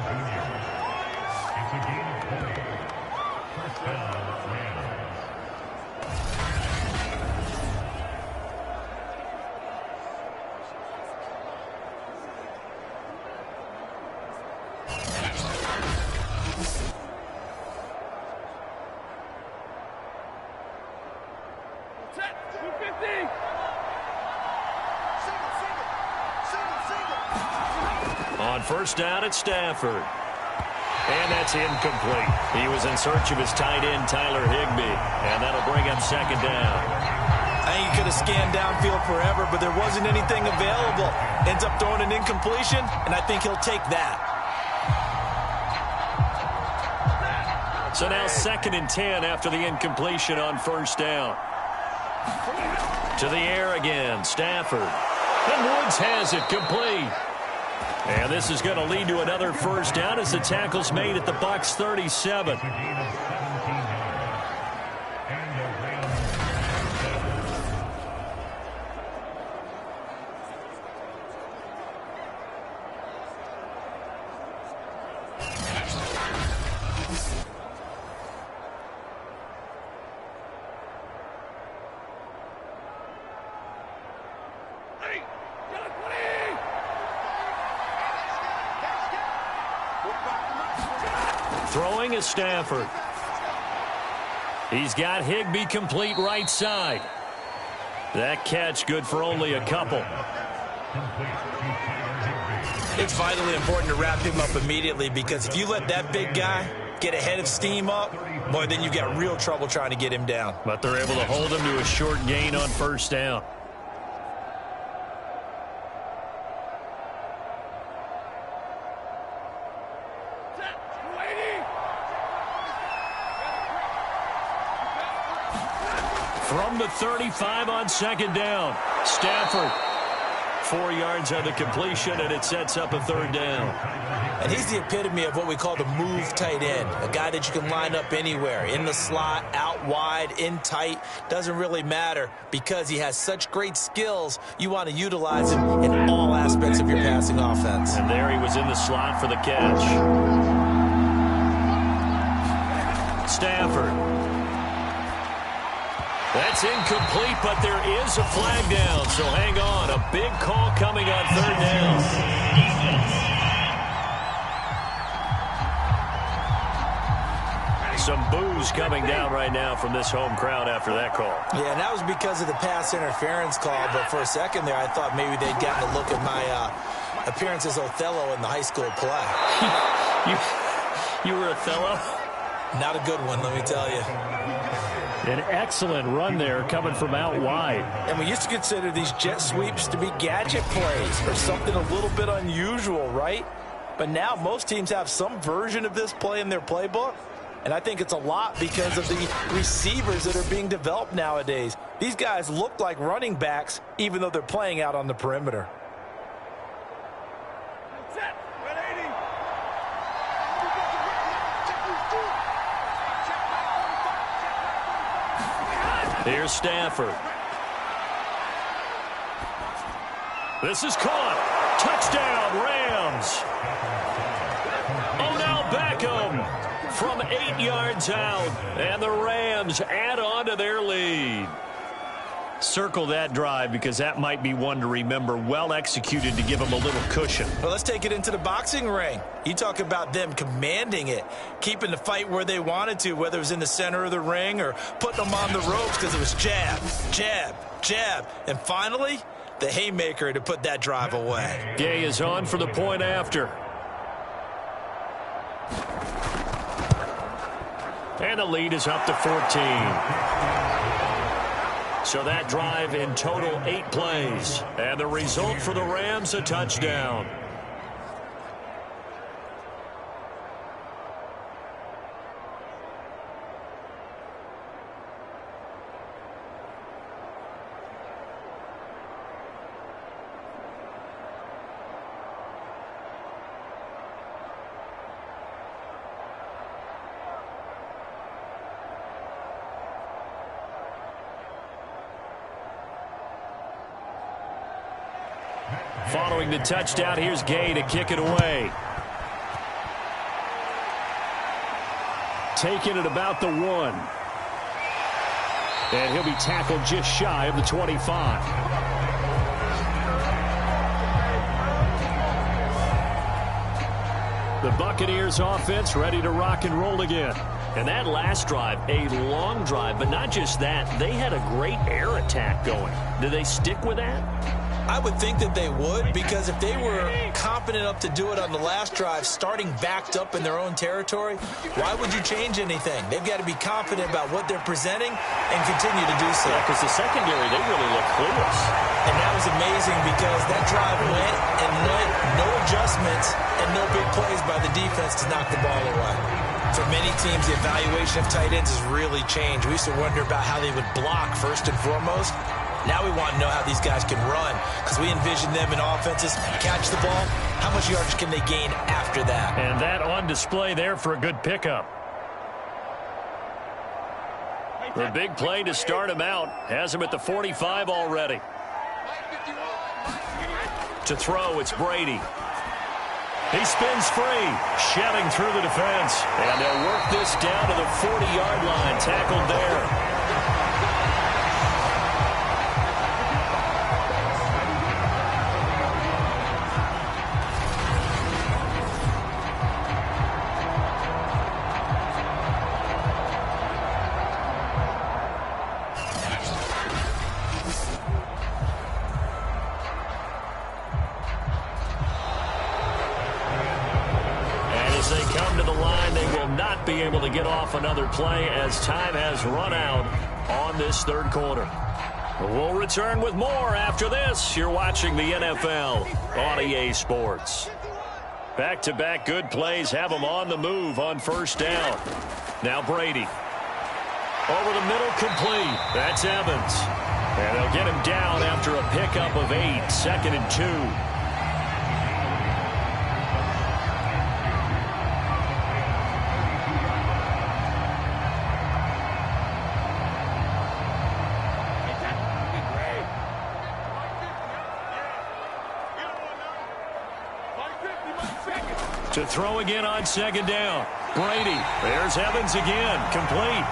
On 1st down at Stafford. And that's incomplete. He was in search of his tight end, Tyler Higbee. And that'll bring up 2nd down. I think he could have scanned downfield forever, but there wasn't anything available. Ends up throwing an incompletion, and I think he'll take that. So now 2nd and 10 after the incompletion on 1st down. To the air again, Stafford. And Woods has it complete. And this is going to lead to another first down as the tackle's made at the Bucs 37. Throwing is Stafford. He's got Higbee complete right side. That catch good for only a couple. It's vitally important to wrap him up immediately, because if you let that big guy get ahead of steam up, boy, then you've got real trouble trying to get him down. But they're able to hold him to a short gain on first down. From the 35 on second down, Stafford. 4 yards on the completion, and it sets up a third down. And he's the epitome of what we call the move tight end, a guy that you can line up anywhere, in the slot, out wide, in tight, doesn't really matter, because he has such great skills. You want to utilize him in all aspects of your passing offense. And there he was in the slot for the catch. Stafford. That's incomplete, but there is a flag down, so hang on. A big call coming on third down. Some boos coming down right now from this home crowd after that call. Yeah, and that was because of the pass interference call, but for a second there I thought maybe they'd gotten a look at my appearance as Othello in the high school play. You were Othello? Not a good one, let me tell you. An excellent run there coming from out wide. And we used to consider these jet sweeps to be gadget plays or something a little bit unusual, right? But now most teams have some version of this play in their playbook. And I think it's a lot because of the receivers that are being developed nowadays. These guys look like running backs even though they're playing out on the perimeter. Here's Stafford. This is caught. Touchdown, Rams. Odell Beckham from 8 yards out. And the Rams add on to their lead. Circle that drive because that might be one to remember. Well executed to give them a little cushion. Well, let's take it into the boxing ring. You talk about them commanding it, keeping the fight where they wanted to, whether it was in the center of the ring or putting them on the ropes because it was jab, jab, jab. And finally, the haymaker to put that drive away. Gay is on for the point after. And the lead is up to 14. So that drive in total 8 plays. And the result for the Rams, a touchdown. Following the touchdown, here's Gay to kick it away. Taking it about the 1. And he'll be tackled just shy of the 25. The Buccaneers offense ready to rock and roll again. And that last drive, a long drive, but not just that. They had a great air attack going. Do they stick with that? I would think that they would, because if they were confident enough to do it on the last drive, starting backed up in their own territory, why would you change anything? They've got to be confident about what they're presenting and continue to do so. Yeah, because the secondary, they really look clueless. And that was amazing because that drive went and went, no adjustments and no big plays by the defense to knock the ball away. For many teams, the evaluation of tight ends has really changed. We used to wonder about how they would block first and foremost. Now we want to know how these guys can run, because we envision them in offenses catch the ball. How much yardage can they gain after that? And that on display there for a good pickup. The big play to start him out. Has him at the 45 already. To throw, it's Brady. He spins free, shedding through the defense. And they'll work this down to the 40-yard line, tackled there. Be able to get off another play as time has run out on this third quarter. We'll return with more after this. You're watching the NFL on EA Sports. Back-to-back good plays have them on the move on first down. Now Brady. Over the middle, complete. That's Evans. And they'll get him down after a pickup of 8, 2nd and 2. To throw again on second down. Brady. There's Evans again. Complete.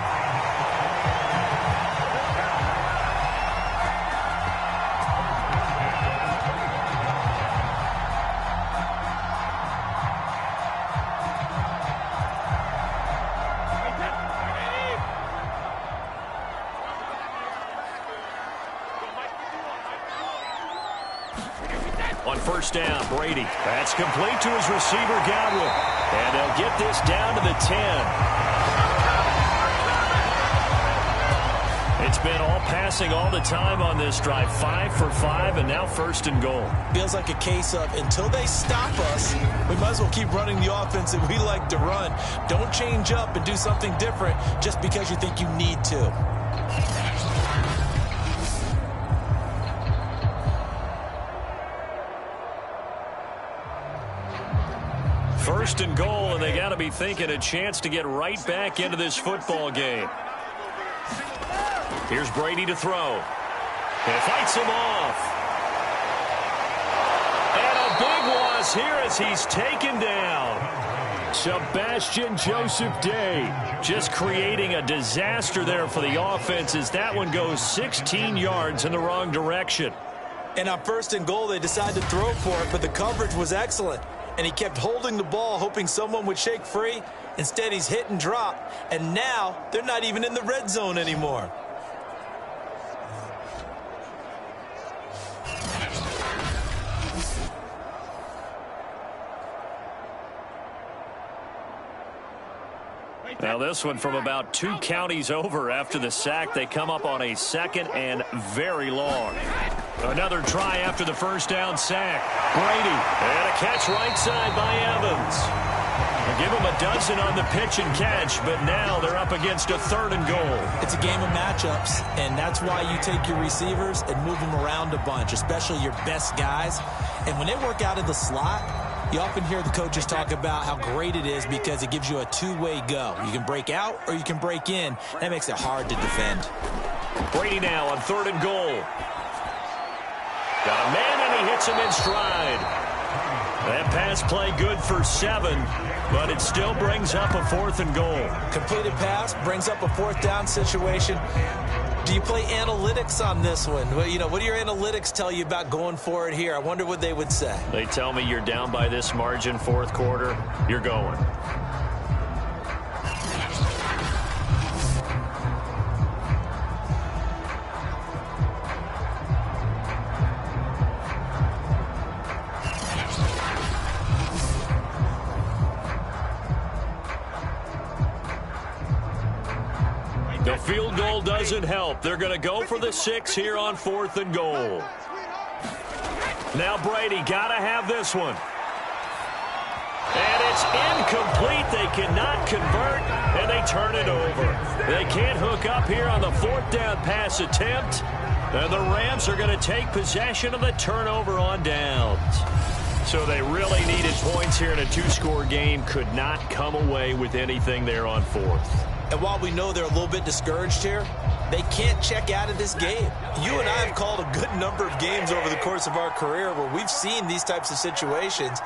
On first down, Brady. That's complete to his receiver, Godwin. And they'll get this down to the 10. It's been all passing all the time on this drive. 5 for 5, and now first and goal. Feels like a case of until they stop us, we might as well keep running the offense that we like to run. Don't change up and do something different just because you think you need to. First and goal, and they got to be thinking a chance to get right back into this football game. Here's Brady to throw. And fights him off. And a big loss here as he's taken down. Sebastian Joseph Day just creating a disaster there for the offense as that one goes 16 yards in the wrong direction. And on first and goal, they decided to throw for it, but the coverage was excellent. And he kept holding the ball, hoping someone would shake free. Instead, he's hit and drop. And now, they're not even in the red zone anymore. Now this one from about 2 counties over after the sack. They come up on a 2nd and very long. Another try after the first down sack. Brady, and a catch right side by Evans. They'll give him a dozen on the pitch and catch, but now they're up against a 3rd and goal. It's a game of matchups, and that's why you take your receivers and move them around a bunch, especially your best guys. And when they work out of the slot, you often hear the coaches talk about how great it is because it gives you a two-way go. You can break out or you can break in. That makes it hard to defend. Brady now on 3rd and goal. Got a man and he hits him in stride. That pass play good for 7, but it still brings up a 4th and goal. Completed pass brings up a 4th down situation. Do you play analytics on this one? Well, you know, what do your analytics tell you about going for it here? I wonder what they would say. They tell me you're down by this margin 4th quarter, you're going. The field goal doesn't help. They're going to go for the 6 here on 4th and goal. Now Brady got to have this one. And it's incomplete. They cannot convert, and they turn it over. They can't hook up here on the 4th down pass attempt. And the Rams are going to take possession of the turnover on downs. So they really needed points here in a two-score game. Could not come away with anything there on fourth. And while we know they're a little bit discouraged here, they can't check out of this game. You and I have called a good number of games over the course of our career where we've seen these types of situations.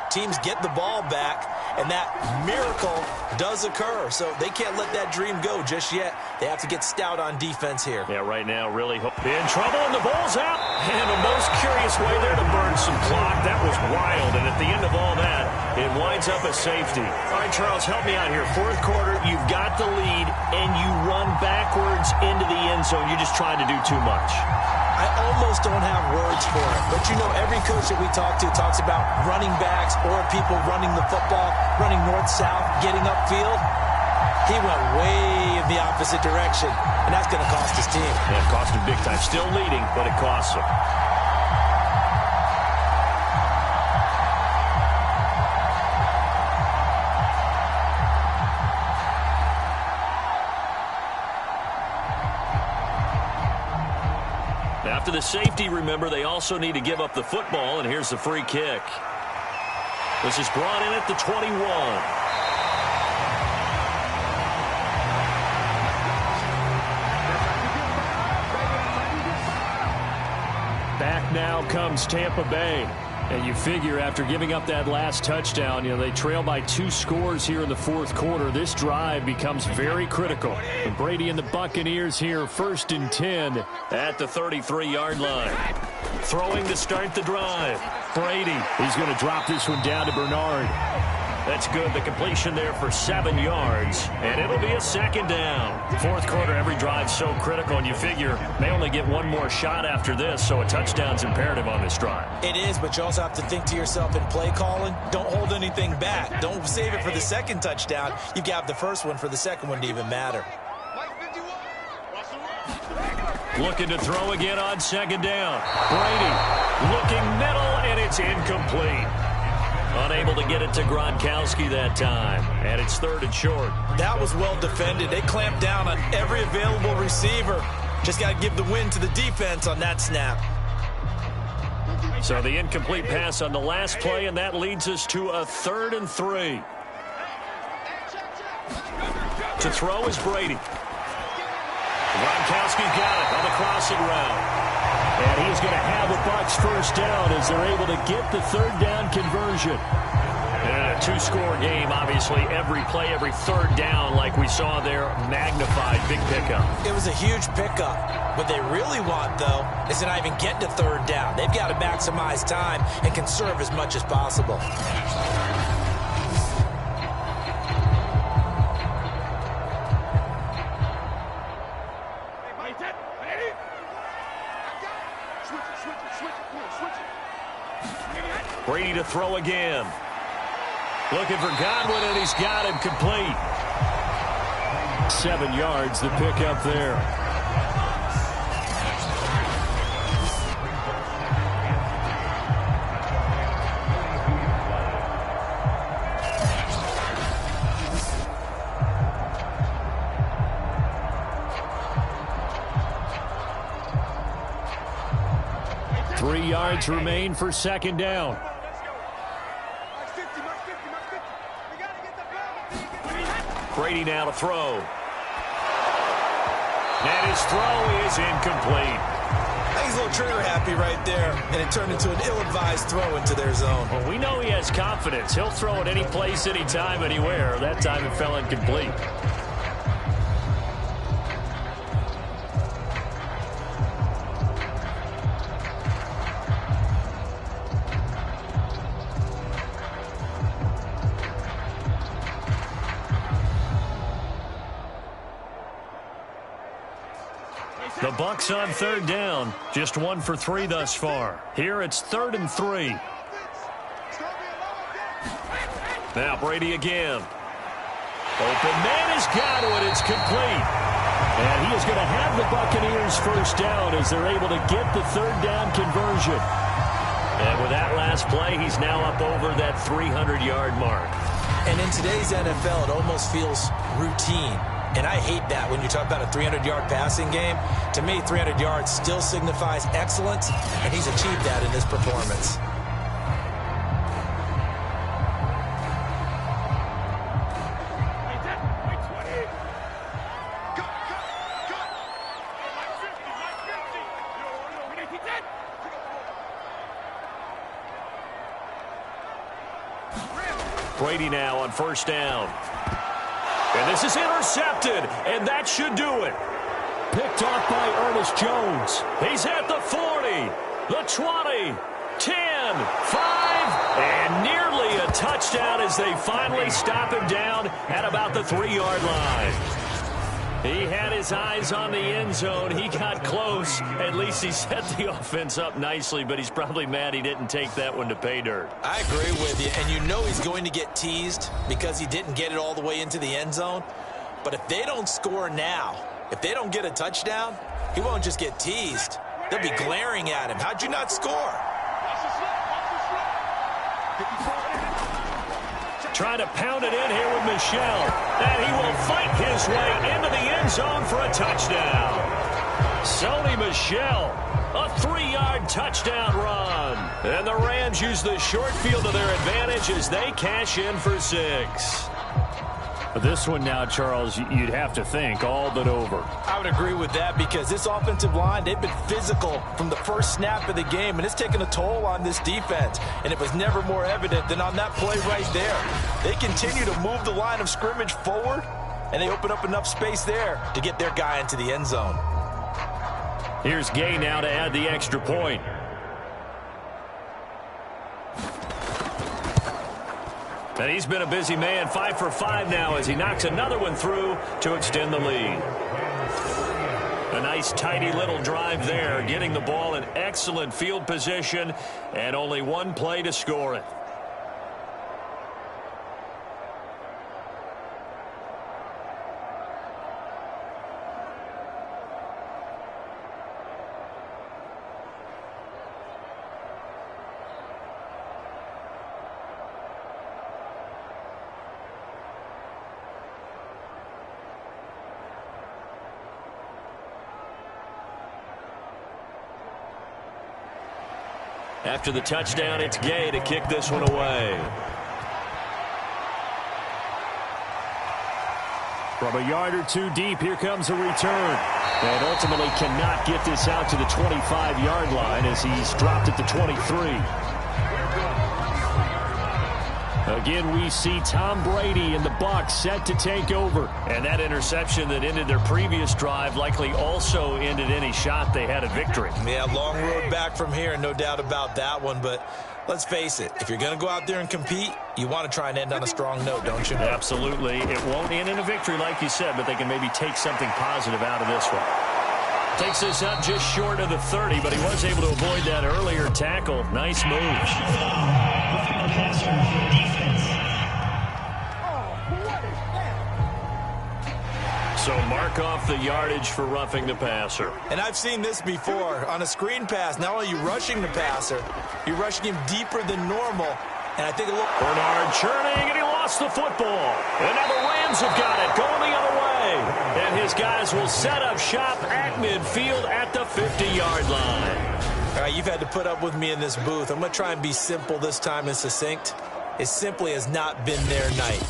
Teams get the ball back, and that miracle does occur. So they can't let that dream go just yet. They have to get stout on defense here. Yeah, right now, really in trouble, and the ball's out. And the most curious way there to burn some clock. That was wild, and at the end of all that, it winds up a safety. All right, Charles, help me out here. Fourth quarter, you've got the lead, and you run backwards into the end zone. You're just trying to do too much. I almost don't have words for it. But, you know, every coach that we talk to talks about running backs or people running the football, running north-south, getting upfield. He went way in the opposite direction, and that's going to cost his team. Yeah, it cost him big time. Still leading, but it costs him. After the safety, remember, they also need to give up the football, and here's the free kick. This is brought in at the 21. Back now comes Tampa Bay. And you figure after giving up that last touchdown, you know, they trail by 2 scores here in the fourth quarter. This drive becomes very critical. And Brady and the Buccaneers here, 1st and 10 at the 33-yard line. Throwing to start the drive. Brady, he's going to drop this one down to Bernard. That's good. The completion there for 7 yards. And it'll be a 2nd down. Fourth quarter, every drive's so critical, and you figure they only get one more shot after this, so a touchdown's imperative on this drive. It is, but you also have to think to yourself in play calling, don't hold anything back. Don't save it for the 2nd touchdown. You've got the first one for the 2nd one to even matter. Looking to throw again on 2nd down. Brady looking middle, and it's incomplete. Unable to get it to Gronkowski that time. And it's 3rd and short. That was well defended. They clamped down on every available receiver. Just got to give the win to the defense on that snap. So the incomplete pass on the last play, and that leads us to a 3rd and 3. To throw is Brady. Gronkowski got it on the crossing route. And he's going to have the Bucs first down as they're able to get the 3rd down conversion. And a 2-score game, obviously, every play, every 3rd down, like we saw there, magnified, big pickup. It was a huge pickup. What they really want, though, is to not even get to 3rd down. They've got to maximize time and conserve as much as possible. Brady to throw again. Looking for Godwin, and he's got him complete. 7 yards, the pickup there. Three yards remain for 2nd down. Brady now to throw. And his throw is incomplete. He's a little trigger happy right there, and it turned into an ill-advised throw into their zone. Well, we know he has confidence. He'll throw it any place, anytime, anywhere. That time it fell incomplete. The Bucs on 3rd down. Just 1 for 3 thus far. Here it's 3rd and 3. Now Brady again. Open man is Godwin. It's complete. And he is going to have the Buccaneers first down as they're able to get the 3rd down conversion. And with that last play, he's now up over that 300-yard mark. And in today's NFL, it almost feels routine. And I hate that when you talk about a 300-yard passing game. To me, 300 yards still signifies excellence, and he's achieved that in this performance. Brady now on first down. And this is intercepted, and that should do it. Picked off by Ernest Jones. He's at the 40, the 20, 10, 5, and nearly a touchdown as they finally stop him down at about the 3-yard line. He had his eyes on the end zone. He got close. At least he set the offense up nicely, but he's probably mad he didn't take that one to pay dirt. I agree with you, and you know he's going to get teased because he didn't get it all the way into the end zone. But if they don't score now, if they don't get a touchdown, he won't just get teased. They'll be glaring at him. How'd you not score? Trying to pound it in here with Michel. And he will fight his way into the end zone for a touchdown. Sony Michel, a 3-yard touchdown run. And the Rams use the short field to their advantage as they cash in for 6. This one now, Charles, you'd have to think all but over. I would agree with that because this offensive line, they've been physical from the first snap of the game, and it's taken a toll on this defense. And it was never more evident than on that play right there. They continue to move the line of scrimmage forward, and they open up enough space there to get their guy into the end zone. Here's Gay now to add the extra point. And he's been a busy man, 5 for 5 now as he knocks another one through to extend the lead. A nice, tidy little drive there, getting the ball in excellent field position, and only one play to score it. After the touchdown, it's Gay to kick this one away. From a yard or two deep, here comes a return. And ultimately cannot get this out to the 25-yard line as he's dropped at the 23. Again, we see Tom Brady and the Bucs set to take over. And that interception that ended their previous drive likely also ended any shot they had at victory. Yeah, long road back from here, no doubt about that one. But let's face it, if you're going to go out there and compete, you want to try and end on a strong note, don't you? Absolutely. It won't end in a victory like you said, but they can maybe take something positive out of this one. Takes this up just short of the 30, but he was able to avoid that earlier tackle. Nice move. So mark off the yardage for roughing the passer. And I've seen this before. On a screen pass, not only are you rushing the passer, you're rushing him deeper than normal. And I think Bernard churning, and he lost the football. And now the Rams have got it, going the other way. And his guys will set up shop at midfield at the 50-yard line. All right, you've had to put up with me in this booth. I'm going to try and be simple this time and succinct. It simply has not been their night.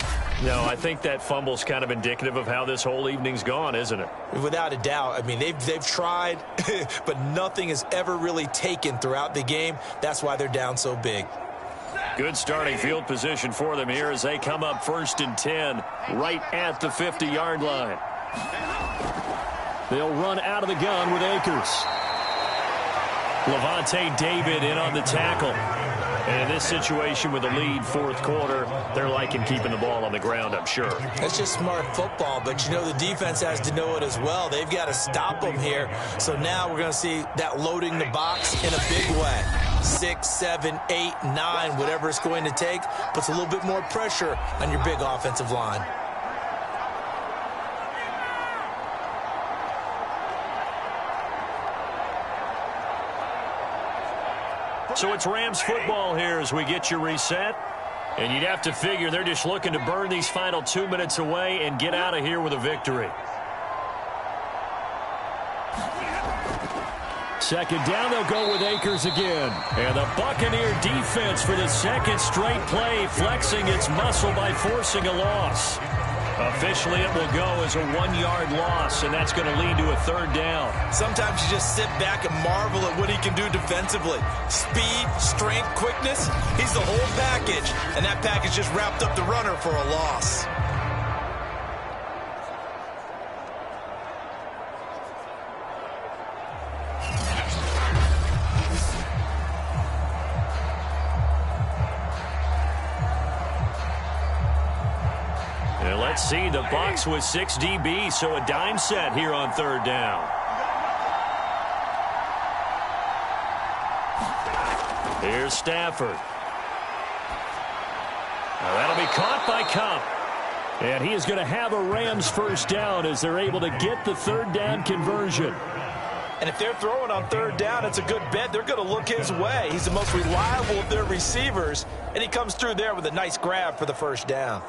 No, I think that fumble's kind of indicative of how this whole evening's gone, isn't it? Without a doubt. I mean, they've tried, but nothing is ever really taken throughout the game. That's why they're down so big. Good starting field position for them here as they come up 1st and 10 right at the 50-yard line. They'll run out of the gun with Akers. Levante David in on the tackle. And in this situation with the lead 4th quarter, they're liking keeping the ball on the ground, I'm sure. That's just smart football, but you know the defense has to know it as well. They've got to stop them here. So now we're going to see that loading the box in a big way. 6, 7, 8, 9, whatever it's going to take, puts a little bit more pressure on your big offensive line. So it's Rams football here as we get you reset. And you'd have to figure they're just looking to burn these final 2 minutes away and get out of here with a victory. Second down, they'll go with Akers again. And the Buccaneer defense for the second straight play, flexing its muscle by forcing a loss. Officially, it will go as a 1-yard loss, and that's going to lead to a third down. Sometimes you just sit back and marvel at what he can do defensively. Speed, strength, quickness, he's the whole package, and that package just wrapped up the runner for a loss. And let's see, the Bucs with 6 DBs, so a dime set here on third down. Here's Stafford. Now that'll be caught by Cup. And he is going to have a Rams first down as they're able to get the third down conversion. And if they're throwing on third down, it's a good bet. They're going to look his way. He's the most reliable of their receivers, and he comes through there with a nice grab for the first down.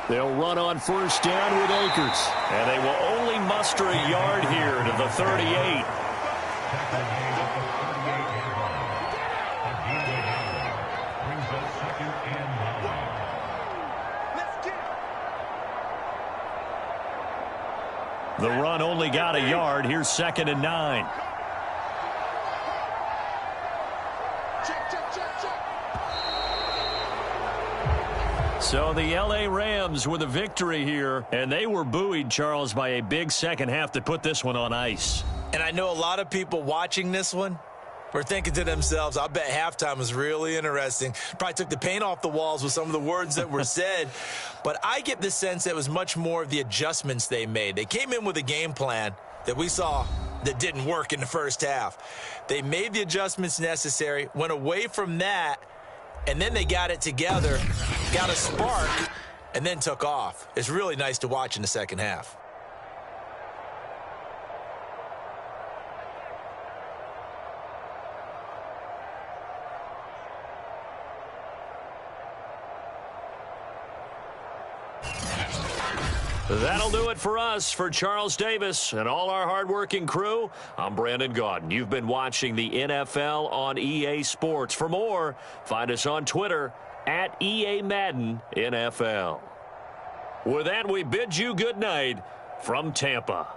They'll run on first down with Akers. And they will only muster a yard here to the 38. The run only got a yard. Here's 2nd and 9. So the L.A. Rams with a victory here, and they were buoyed, Charles, by a big second half to put this one on ice. And I know a lot of people watching this one were thinking to themselves, I bet halftime was really interesting. Probably took the paint off the walls with some of the words that were said. But I get the sense that it was much more of the adjustments they made. They came in with a game plan that we saw that didn't work in the first half. They made the adjustments necessary, went away from that, and then they got it together, got a spark, and then took off. It's really nice to watch in the second half. That'll do it for us. For Charles Davis and all our hardworking crew, I'm Brandon Gaudin. You've been watching the NFL on EA Sports. For more, find us on Twitter at EA Madden NFL. With that, we bid you good night from Tampa.